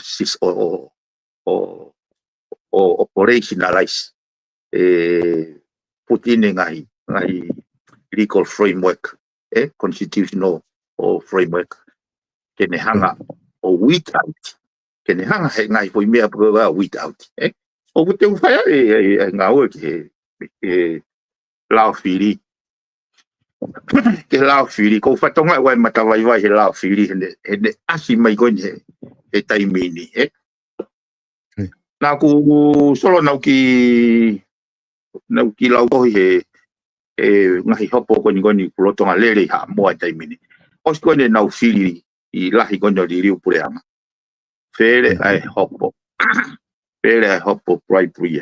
o operationalize put in ngai legal framework constitutional or framework kene hanga o without kene hanga he ngai foi mea proa without o te fai ngau ke lao fili ke lao fili ko fatonga wai mata vai he lao fili he asi mai ko he taimini na ku solo nau ki lao ko he ngai hopo ko ni kulotonga lele ha mo taimini os ko ne nau fili I lahi kono di riu pureanga. Fere ai hopo bribery.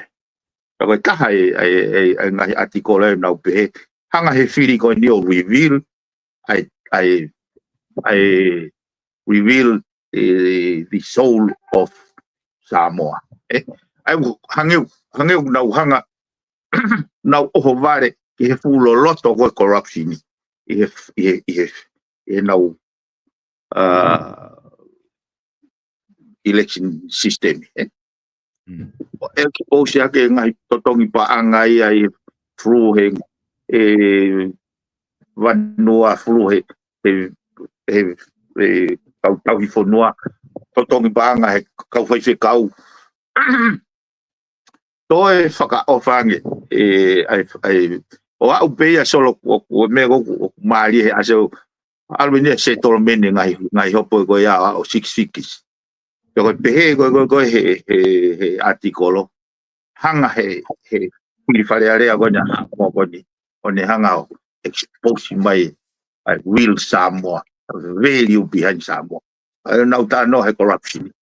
Ako taha ngai article nau pe hanga he firi ko ni o reveal I reveal the soul of Samoa. Ai hangeu nau hanga nau oho vare I he fulo loto ko corruption I he nau election system o sia ke ngai totongi pa angai ai flu he vanua flu he tau fonua totongi pa angai kau fai se kau toe whaka ofange ai o au pea solo o me go mali he aso alwini settlement ngai hopo ko ya o 6 fikis ko pe ko he artikolo hanga he ni fare area ko nya mo ko ni one hanga expose mai real Samoa value behind Samoa no ta no he corruption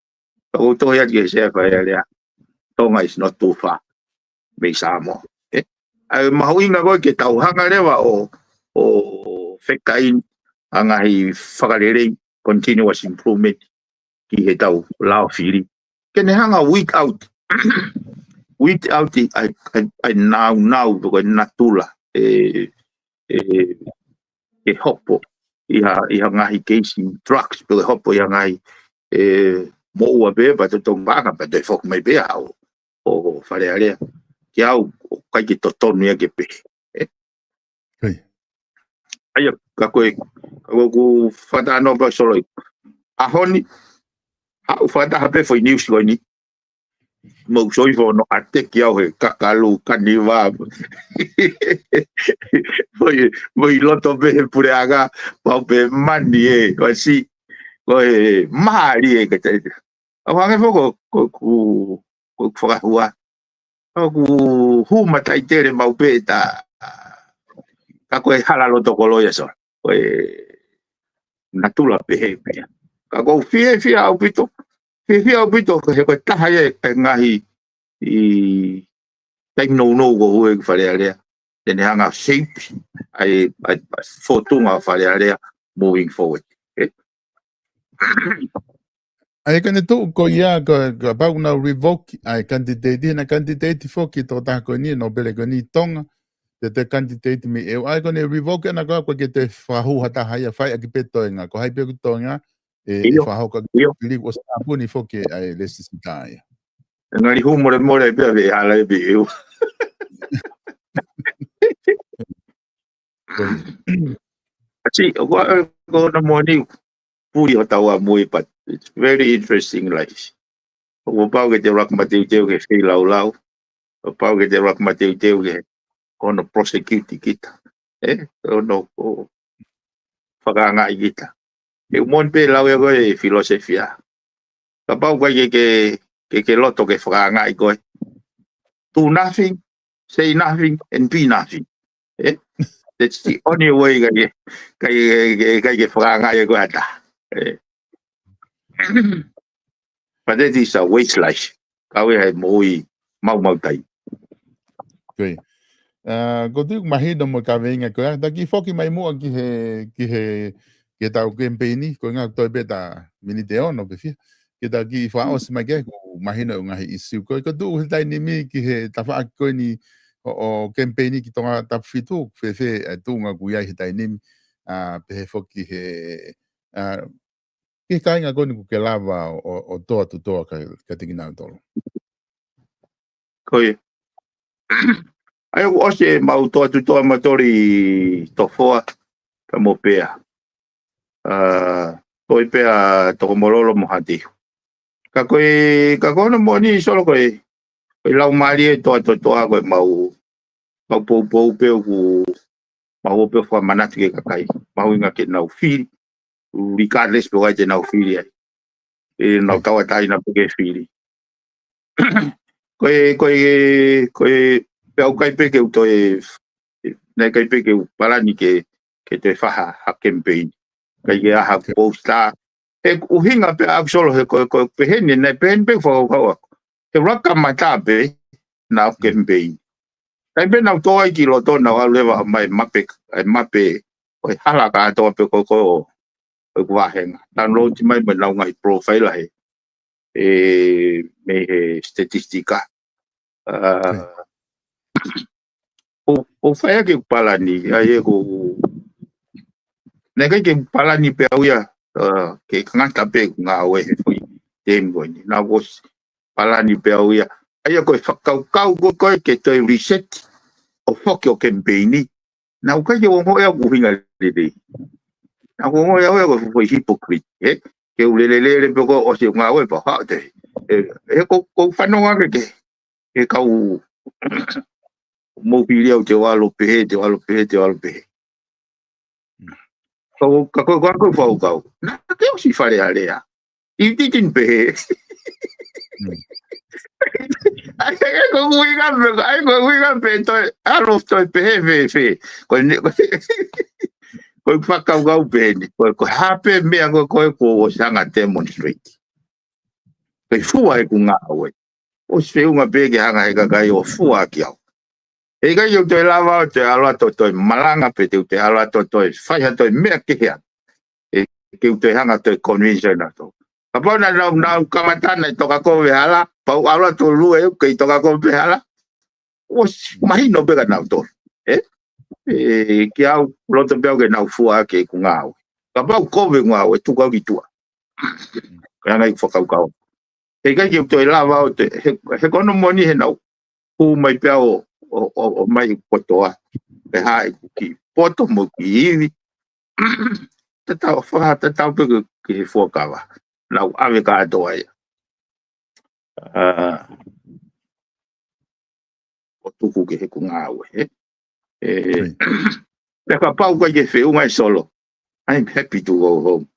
to ya ke se fa area Tonga is not too far me Samoa mahuinga ko ke tau hanga lewa o fekain anga hi whakarere continuous improvement ki he tau lao whiri. Kene hanga without I now ko natula e hopo iha ngahi casing trucks pe hopo iha ngahi mo ua be ba to tong baka pa te fok mai be au o whare area ki au kai ki to tonu ia ke pe ai ka koe ku fata no ba solo ahoni au fata hape foi news ko ni mo soi fo no ate ki au he kakalu kaniva foi loto be pure aga pa be mani wasi ko mari ke te awange fo ku fora hua ku hu matai tere mau pe ta ka koe hala loto kolo ya so koe natula behavior ka ko fie au pito he koe taha e ngahi I tai no go hu e whare area tene hanga shape ai fotunga whare area moving forward Ai kane to ko ia ka ba una revoke ai candidate na candidate fo ki to ta ko ni no bele ko ni tonga te candidate mi e ai kane revoke na ko ke te fahu hata hai fai ki peto nga ko hai pe to nga e fahu ka li was apu ni fo ke ai lesisitai ngari hu more be ala be eu Actually, ko na mo ni puri o tawa mo but it's very interesting like o pau ke te rak mateu teu ke fei lau o pau ke te rak mateu teu ke kono prosecute kita no whakanga i kita e mon pe lau e koe filosofia ka pau koe ke loto ke whakanga i koe do nothing, say nothing and be nothing that's the only way ke whakanga i koe ata but that is a waste life kawe hai moi mau tai Koe. Ko tu mahi no mo ka venga ko ta ki foki mai mo ki he tau campaign ko nga to beta mini te ono be fi ki ta ki fa os mai ke mahi no nga isu ko tu dai ni mi ki he ta fa ko ni o campaign ki tonga ta fitu fe tu nga ku ya dai ni pe foki he ki ka nga ko ni ku ke lava o to ka tingina tolo koe ai o se mau to matori to foa ka mo pea toi pea to morolo mo hati ka koe no mo ni solo koe lau mari to koe mau po pe ku mau pe fa manati ke kai mau inga ke nau fili regardless pe wa nau fili e nau tawa tai na pe fili koe pe au kai pe ke toi nei kai pe ke parani ke te faha ha campaign kai ke ha posta e uhinga pe actual he ko pe heni nei pen pe fo ko te raka mata pe na campaign kai pe na to ai ki lo to na wa leva mai mape o hala ka to pe ko wa henga dan lo ti mai na ngai profile he me he statistika o fai ke palani ai ko nega ke palani pe auia ke ngata pe nga we foi tempo ni na vos palani pe auia ai ko fakau ko ke to reset o fokio campaign na o ka ke o mo e ku hinga de na ko mo e ko foi hypocrite ke o le pe ko o se nga we pa ha de ko fano ke kau mo pilio te walo pe ko fau kau na ke o si fare alea i titin pe ai ko uiga pe to alo to pe fe ko fakau kau pe ko hape me ko sanga demonstrate pe fua ku nga we o se unga pe ke hanga he kai o fua ki au e kai yo te lava te ala to malanga pe te ala to fai ha to me ke hea e ke te hanga te convention ato apa na kamatana to ka ko hala pa ala to lu e ke to ka ko hala o mai no pega na to ke au lo te pe ke na fua ke ku nga ka pa ko ve nga we tu ka ki tu ka ngai fo ka e kai yo te lava te he kono moni he na ku mai pe o mai potoa e hai ki poto mo ki tata fa tata pe ke fokawa na ave ka to ai o tuku ke ku ngawe pe ka pau ko ke fe un solo I'm happy to go home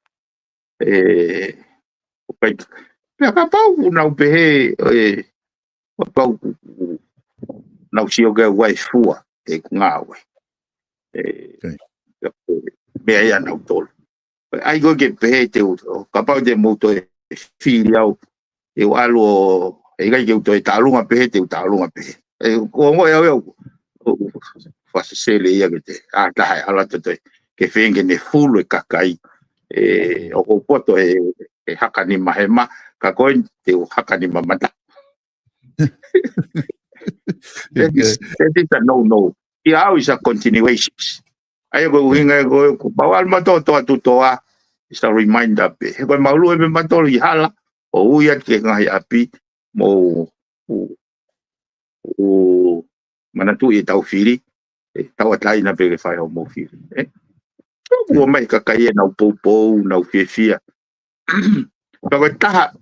pe ka pau na pe pau na si o ke wai fua ke ku ngawe me ai na tol ai go ke pe te o kapau de moto filiau e alo e ga ke to talunga pe te talunga pe ko ngo eu fa se le ia que te ta ala to ke fengue ne full e kakai o poto e haka ni mahema ka koe te haka ni mamata. That is a no. Ia is a continuation. Ai ko winga ko bawal mato to toa. It's a reminder pe. Ko maulu e mato I hala o uia ke ngai api mo o manatu e tau firi e tau atai na pe fai o mo firi. O mai ka kai na popo na fia. Ko ta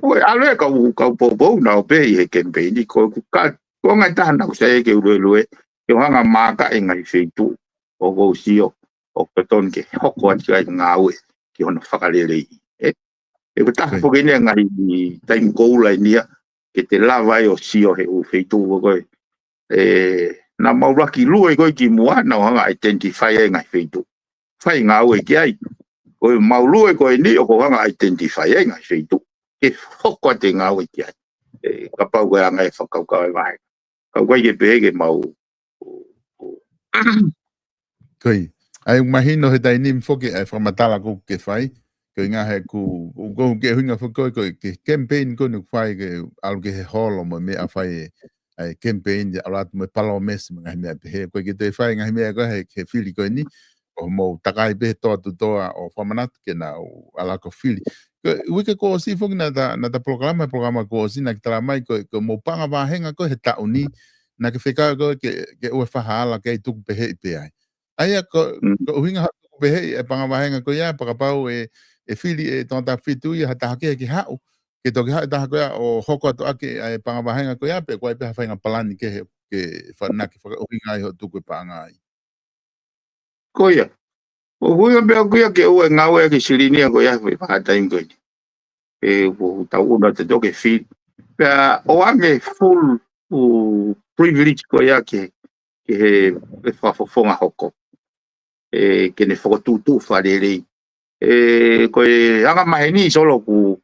o ale ka popo na pe e campaign ko ka ko ngai ta na se ke lue ke hanga maka e ngai feitu o go sio o peton ke hoko ati ngawe ki ona whakalele e ko taha poke nea ngai time koula nia ke te lawa o sio he u feitu o koe na mauraki lua koe ki muana o hanga identify e ngai feitu whai ngawe ki ai koe maulua koe ni o ko hanga identify e ngai feitu ke hoko ati ngawe ki ai ka pau koe anga e whakaukau e wahe ka koe ke pege mau Koi, ai imagino he dai nim foki ai whamatala ko ke whai, ko inga he ku ke hunga whakoi ko ke campaign ko nuk whai ke alu ke he holo mo mea whai ai campaign ya alat mo palo mes mga mea pehe, ko ke te whai ngahi mea ko he whili ko ni, o mo takai pehe toa tu toa o whamanat ke na o ala ko whili. Wike ko si foki na ta programa ko si na ki tala mai ko mo panga wahenga ko he tauni, na ke wheka ko ke ue whahala ke i tuku pehe I pe ai. Aia ko hinga hatu behe e pangamahenga ko ia pakapau e whili e tonta whitu ia hata hake ki hau ke toki hau taha ko ia o hoko atu ake e pangamahenga ko ia pe koe peha whainga palani ke whanaki whakahinga I ho tuku e paangai. Ko ia. O huinga bea ko ia ke ue ngawe ke sirinia ko ia whakataim ko ia. E o tau una te toke whili. Pea o ange full privilege ko ia ke he whafofonga hoko. Ke ne whakatutu wharerei. Ko e anga maheni solo ku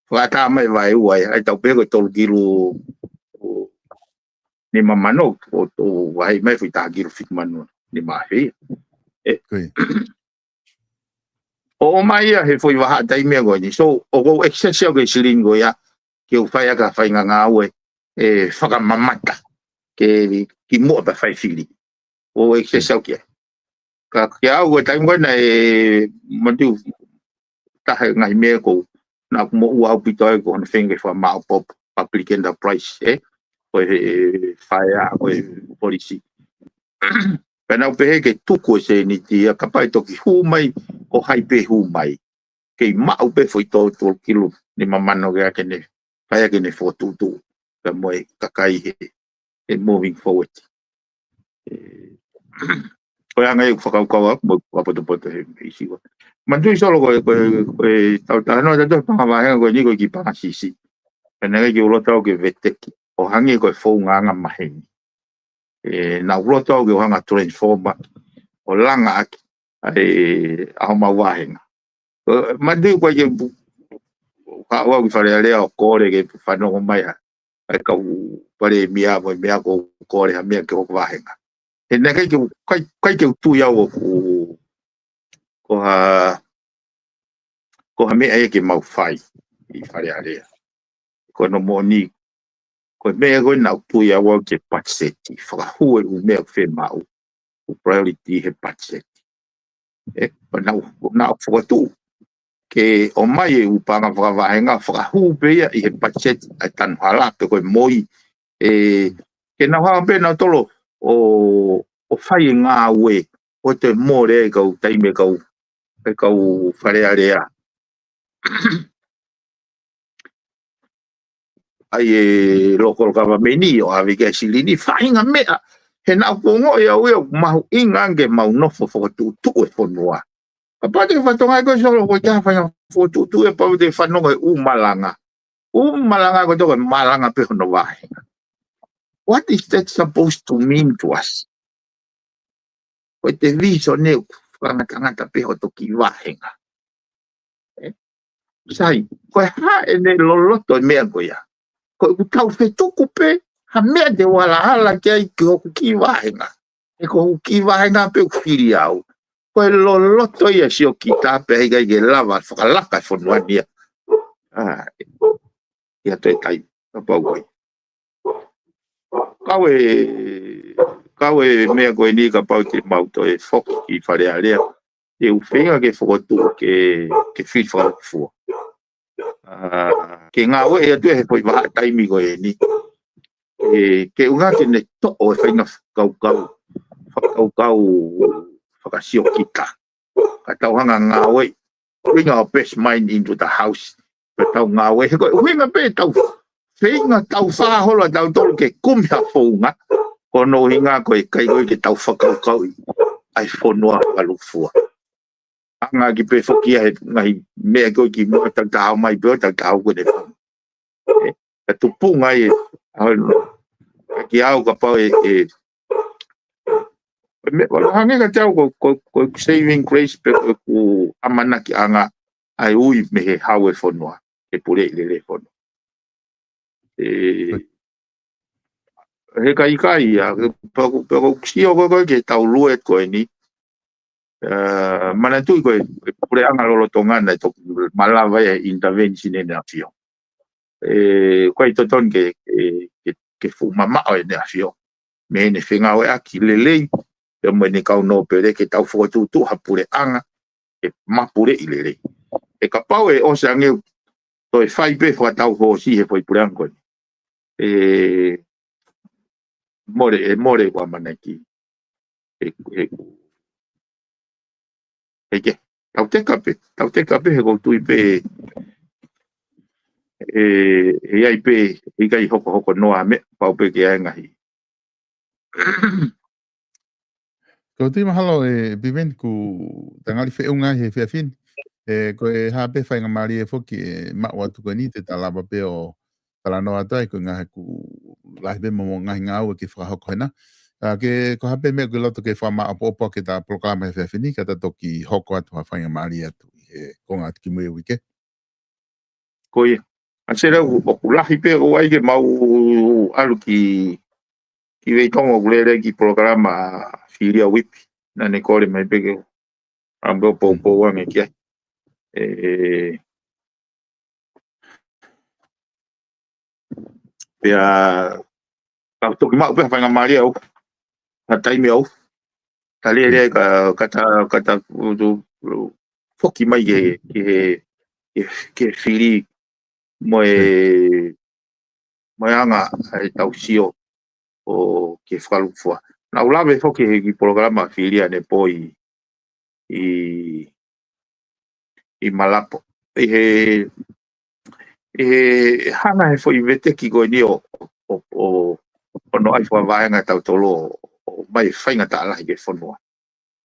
whakata mai vai uai. Ai tau pego tolu kilu ni mamano o tō wai mai whi tā kilu whikumanu ni mahi. O mai ia he whoi waha taimea koe ni. So o kou eksesio ke sirin koe ia ke u whai aka whainga ngā ue whakamamata ke ki mua pa whai whili. O eksesio kia. Ka au koe taim koe na mantiu tahe ngai mea kou na mo ua au pito e ko hana whenga wha mao pop public enterprise koe whai a koe polisi. Pena au pehe ke tuku se ni tia kapai toki hu mai o hai pe hu mai. Kei mau pe foi tō kilu ni mamano ke ake ne whai ake ne whotutu ka moe kakai he moving forward. Koe anga e whakaukau aku, mo wapoto he isiwa. Mantui solo koe tau tahanoa tato pangamahenga koe ni koe ki pangasisi. Pena ki ulotau ke veteki. O hangi koe whaunga anga maheni. Na ulotau ke hanga transformer. O langa aki. Aho mawahenga. Mantui koe ke kaua ki whare alea o kore ke whanongo mai ha. Ai kau pare mia ko kore ha mia ke hoko wahenga. E nā kai ke utu iau ko ha mea e ke mau whai I whare area. Ko no moni, ko mea koe nā utu iau au ke patseti. Whakahue u mea whe mau. U priority he patseti. Pa nā whakatu. Ke o mai e upanga whakawahenga whakahu pea I he patseti. Ai tanu hala pe koe moi. Ke nā hanga pe nā tolo. O whai ngā ue, o te mōre e kau taime kau whare area. Ai loko kawa meni o hawe kia silini, whainga mea, he nā pongo e au eo, mahu ingange mau nofo whakatutu e whanua. Ka pate ke whatonga e koe solo, koe kia whainga whakatutu e pau te whanonga e umalanga. Umalanga koe toka malanga pe hono wahenga. What is that supposed to mean to us? Koe te viso ne whangata peho toki wahenga. Sai, koe ha e ne loloto e mea koe ia. Koe utau whetuku pe, ha mea te wala hala kia I ki hoku ki wahenga. E ko hoku ki wahenga pe uwhiri au. Koe loloto ia si o ki tāpe heiga I ke lava whakalaka whanuania. ia te tai pa koe kawe mea koe ni ka pau te mauto e foki ki whare area e uwhenga ke whakotu ke whiwha fua ke ngā oe e atu he poi waha taimi koe ni ke unga ke ne to o e whainga whakau whakasio kita ka tauhanga ngā oe bring our best mind into the house pe tau ngā oe he koe uwhenga pe tau whenga tau whahola tau tolu ke kumia whaunga kono hinga koe kai koe ke tau whakau ai whonua whalufua anga ki pe whokia he ngai mea koe ki mua tau mai peo tau koe ne ka tupunga e ki au ka pau hange ka tau ko saving grace pe ku amana ki anga ai ui me he hawe whonua e pure i lele whonua he kai ia pero sio koe ke tau lue koe ni mana tui koe pure anga lolo tongana to malawa e intervention e na fio koe toton ke fu mama o e na fio me ne whenga o e aki lelei e mo ne kau no pere ke tau whakatutu ha pure anga e mapure i lelei e ka pau e o se ange to e whai pe whakatau ho si he poi pure anga koe more kwa manaki ke tau te kape he koutui pe e ai pe i kai hoko noa me pau pe ke ai ngahi Koutui mahalo e biven ku tangali whiunga he whiawhin ko e hape whainga maari e whoki e maua tuka ni te talaba pe o talanoa tai ko ngahe ku lahi be mo ngahi ngau ki whakahoko hena ke ko hape me ko loto ke whama apo ke ta proklama he whiawhini ka ta toki hoko atu ha whainga maari atu e konga atu ki mue wike koe a se rau o lahi pe o ai ke mau alu ki veitongo kulere ki programa filia wipi na ne kore mai pe ke ambo po wange kia pea ka toki mau pe whainga maari au na taimi au ta lere kata foki mai ke fili moe anga ai tau sio o ke whalufua na ulawe foki he ki programa filia ne po i malapo hana he fo i vete ki koe ni o no ai fwa vaenga tau tolo o mai whainga ta alahi ke whanua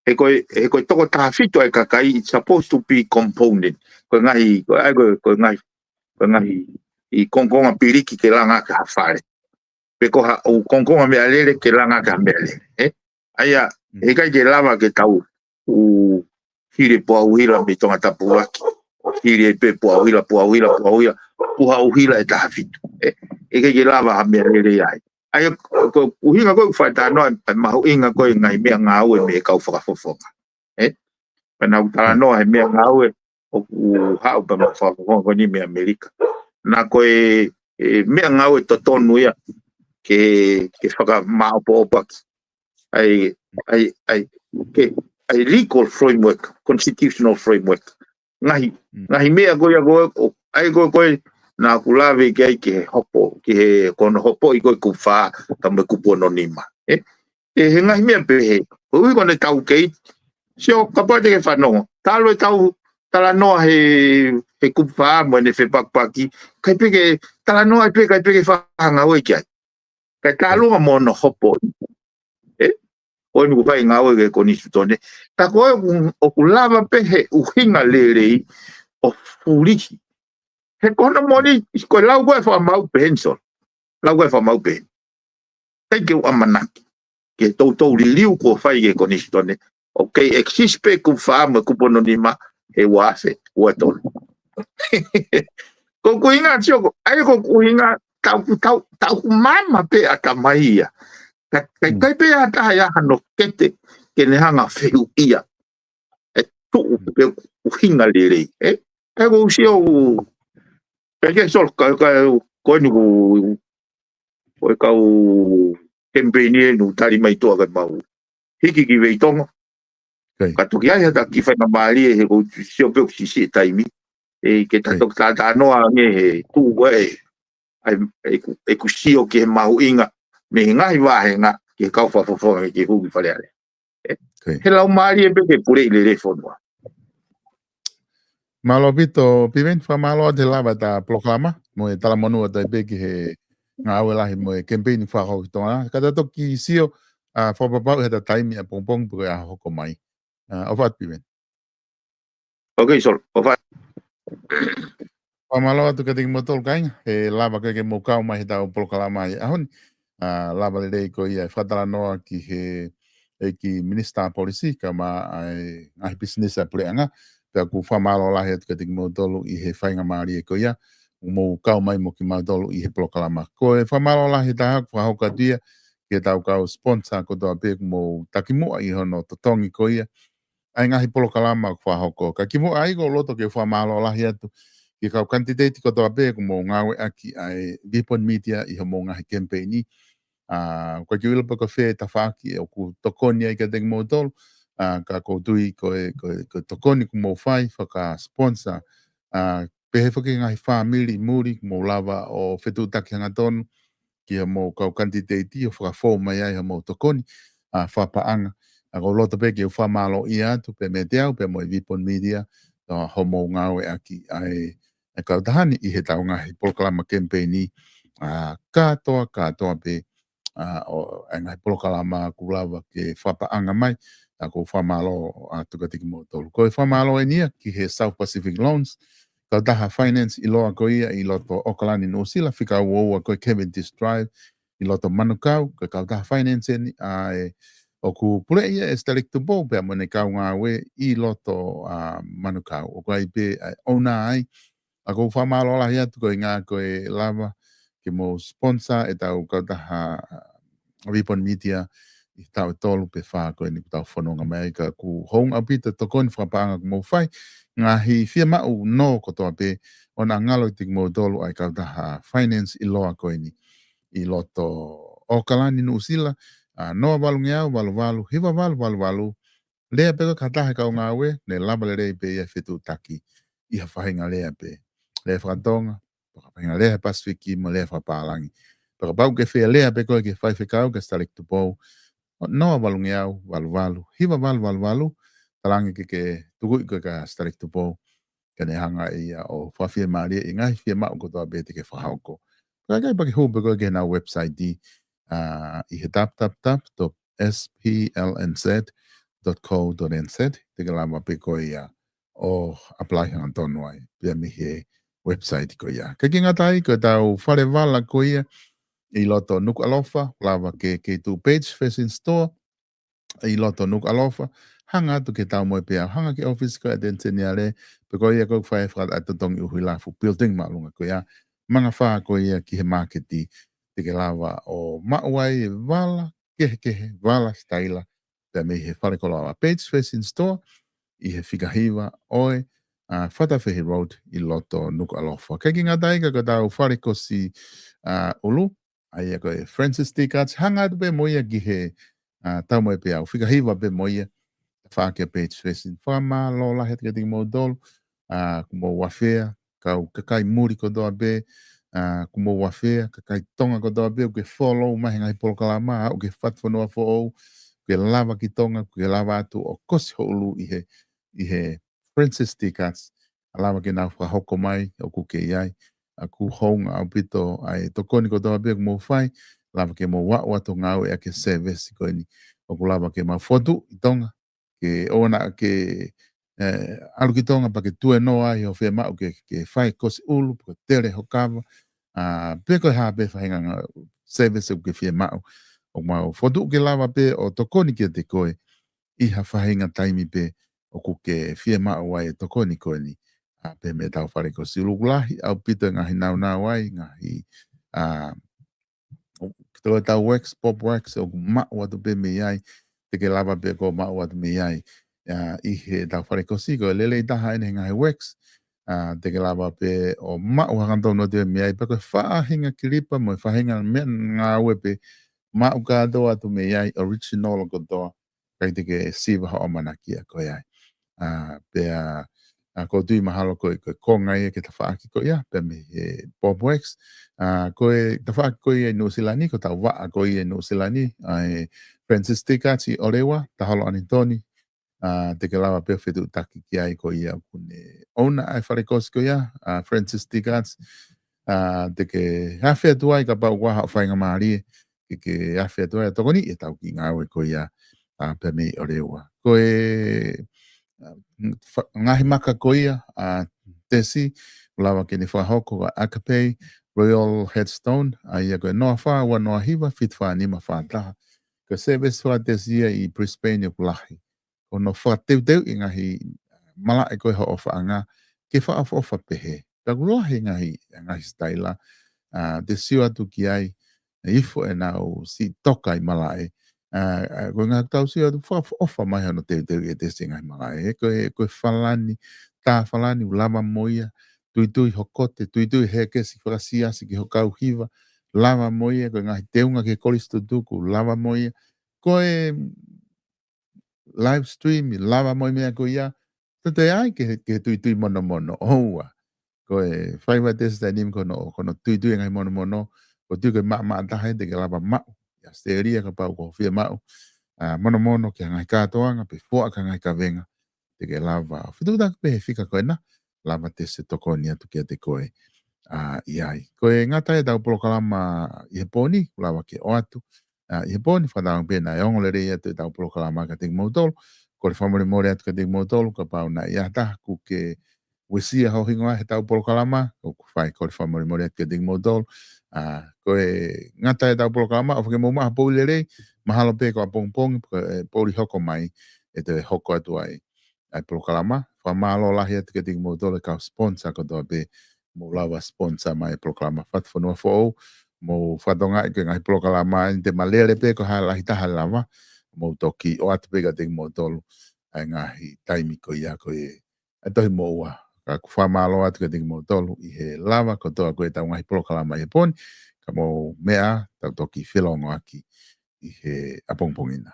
he koe toko taha fito e kakai it's supposed to be component koe ngahi i kongonga piriki ke langa ka hawhare pe koha o kongonga mea lere ke langa ka mea lere aia he kai ke lava ke tau u hire po auhila me tonga tapuaki hire pe po auhila puha auhila e taha fito e kai ke lava ha mea lere ai aia ko uhinga koe whaita noa mahu inga koe ngai mea ngau e me kau whakafofonga pana utala noa he mea ngau e o hao pa mawhakafofonga koe ni mea Amerika na koe mea ngau e totonu ia ke whaka maopopaki ai legal framework constitutional framework ngahi mea koe ai koe na kulave ke ai ke hopo ke kono hopo i koe kufa tamo kupo anonima he ngahi mea pe he ui kone tau kei sio kapate ke whanonga talo e tau tala noa he kufa mo ne fe pakpaki kai peke tala noa kai peke whanga oi kia kai talo mo no hopo o ni kupai ngau ke koni sutone ta koe o kulava pe he uhinga lere o furiki he kono moni ko lau koe wha mau penso lau koe wha mau pen kai ke amanaki ke tau liu ko whai ke koni sutone ok exist pe ku wha mo kupono nima he wafe uatolo ko kuinga tioko ai ko kuinga tau mama pe akamai kai pe ata ya hano kete ke ne hanga feu ia e tu pe uhinga lere e ko usio Porque só quando o campaign no tari mai to ga mau. Hiki ki vei tonga. Ka tuki ai hata ki whai mamali he ko sio pe si taimi. E ke tatok ta noa nge he tu e ku sio ke mau inga. Me ngai wahe nga ke kau whawhawha ke huki whare ale. He lau maari e peke pure i le fonua. Malo bito pimen fa malo de lava ta proclama mo e tala monu ta beki he nga awela he mo e campaign fa ho tona kada to ki sio a fa papa he ta time a pompong pu a ho ko mai ofat pimen Okay sol ofat fa malo tu ka ding motol kain e lava ke mo ka mai ta proclama a hon lava le ko ia fa tala no ki he e ki minister policy ka ma ai business a anga pe ku fa malo la het ke ting mo tolu I he fainga mari e ko ia mo ka mai mo ki ma tolu I he proclama ko e fa malo la het ha fa ho ka dia ke tau ka sponsor ko do pe mo takimu I hono to tongi ko ia ai nga hi proclama fa ho ko ka ki mo ai go loto ke fa malo la het ki ka candidate ko do pe mo ngawe aki ai vipon media I ho mo nga campaign ko ki wil pa ko fe ta fa ki o ku tokoni ai ka ting mo tolu ka koutui ko tokoni ku mo fai whaka sponsor pe he whaki ngai whamiri muri mo lava o whetu taki hanga tonu ki ha mo kau kandidati o whakafo mai ai ha mo tokoni whapaanga ko loto pe ki o whamalo I atu pe me te au pe mo I vipon media ho mo ngawe aki ai kau tahani I he tau ngahi proclama campaigni katoa pe o ngai proclama ku lava ke whapaanga mai ko whamalo tuka tiki mo tolu. Ko whamalo e nia ki he South Pacific Loans, ka taha finance I loa ko ia I loto Okalani no sila, whika uoua ko Cavendish Drive, I loto Manukau, ka taha finance e o ku pule ia e starik tu bo, pia mone kau ngā we I loto Manukau. O kai pe ona ai, a ko whamalo la hia tuko I ngā ko e lava, ki mo sponsor e tau ka taha Ripon Media, I tau tolu pe wha koe ni tau whanonga mai ka ku hong au pita tokoni whapaanga ku mo whai ngā hi whia mau no kotoa pe o nā ngalo I tik mo tolu ai kau taha finance I loa koe ni I loto o kalani no usila noa walu ngeau walu hiwa walu lea peka katahe kau ngā we ne laba le rei pe ia whetu taki I ha whahinga lea pe lea whakatonga whahinga lea Pasifiki mo lea whapalangi peka pau ke whea lea pe koe ke whaifekau ke starik tu pou noa walungi au, walu, hiwa walu, talangi ke tuku I ka starik tu pou, ka ne hanga ia o whawhia maria I ngai whia mau kotoa bete ke whahauko. Kai paki hupe koe ke na website di, I he tap.splnz.co.nz, te ka lama pe koe ia o apply hanga tonu ai, pia mi he website koe ia. Ka ki ngatai, ka tau whare wala koe ia, I loto nuk alofa, lava ke tu page facing store, I loto nuk alofa, hanga tu ke tau moe pia, hanga ke office ko attention ia le, pe ko ia ko whae whaka atotongi uhui lafu building malunga ko ia, manga wha ko ia ki he marketi, te ke lava o mauai vala, kehe, vala staila, te me he whare ko lava page facing store, I he whikahiwa oe, Whatawhihi Road, I loto nuk alofa. Kei ki ngā taiga ko tau whare ko si ulu, ai ko e Francis T. Katz hanga tu pe moia ki he tau moe pe au whikahiwa pe moia whaake page facing whama lola he te mo dolu kumo wafea kau kakai muri ko doa be kumo wafea kakai tonga ko doa be ke follow mahi ngai polokalama o ke whatwhanua fo ou ke lava ki tonga ke lava atu o kosi ho ulu I he Francis T. Katz lava ke nau whahoko mai o kuke iai aku hong au pito ai tokoni ko doa be mo fai lava ke mo wa to ngau e ke service ko ni o lava ke ma fotu I tonga ke ona ke alu ki tonga pa ke tue noa I o fe ma o ke fai kosi ulu ko tere ho kava pe ko ha be fai nga service o ke fe ma o ma fotu ke lava pe o tokoni ke te koe I ha fai nga taimi pe o ku ke fe ma o ai tokoni ko ni pe me tau whare ko si lukulahi au pita ngahi nau ai ngahi kitoa tau wax, pop wax o ma watu pe me ai te ke lava pe ko ma watu me ai I he tau whare ko si ko lele I taha ene ngahi wax te ke lava pe o ma'u hakantau no te mea i pako whaahinga kiripa mo whaahinga mea ngā ue pe ma'u kātou atu me iai original o kotoa kai te ke siva ho manaki a koe ai. Pea ko tui mahalo koe konga ia ke ta whaaki koe ia pe me Bob Wax. Koe ta whaaki koe ia New Zealandi ko tau waa koe ia New Zealandi ai Francis Tikati Orewa ta halo anitoni. Te ke lawa peo whetu taki ki ai ko ia kune ona ai whare kosi ko ia Francis Tikats te ke hawhi atua i ka pau waha o whainga maari ke ke hawhi atua e tokoni e tau ki ngāwe ko ia pe me o rewa ko e ngahi maka ko ia tesi lawa ke ni whahoko ka Akapei Royal Headstone ia ko e noa wha wa noa hiwa fit wha nima wha taha ko sebes wha tesi ia i Brisbane o kulahi ono whakateu i ngahi mala e koe ho o whaanga ke whaafofa pehe. Ta kurohi ngahi staila te siwa tu ki ai ifo e nau si toka i mala e koe ngā tau siwa tu whaafofa mai hono teu e te si ngahi mala e koe whalani tā whalani ulama moia tui hokote tui heke si whakasia si ki hokau hiva lava moia koe ngahi teunga ke kolisto tuku lava moia koe live stream i lava moi mea ko ia te ai ke tui mono oua ko e whaiwa testa nim kono tui ngai mono ko tui ke ma tahe te ke lava mau ia steria ka pau ko fia mau mono ke ngai katoanga pe fua ka ngai ka venga te ke lava fitu tak pe fika ko na lava testa tokoni atu ke te koe iai ko e ngata e tau polokalama i heponi lava ke o atu i poni whadang pēnā e ongole ia te tau polokalama ka te mautolo, ko le whamore more atu ka te mautolo, ka pau na ia tahaku ke wesia hau hingoa he tau polokalama, ko whai ko le whamore more atu ka te mautolo, ko e ngata e tau polokalama, o whake maumaha poule rei, mahalo pē ko a pongpongi, pouli hoko mai, e te hoko atu ai polokalama, whamalo lahi atu ka te mautolo, ka sponsor ko toa pē, mo lawa sponsor mai polokalama, whatwhanua fōu, mo whatonga i ke ngai polokalama i te malere pe ko hala hita lava mo toki o atu pega te mo tolu ai ngahi taimi ko ia ko e tohi mo ua ka whamalo atu ke te mo tolu i he lava ko toa ko e tau ngai polokalama i poni ka mo mea tau toki whilongo aki i he apongpongina.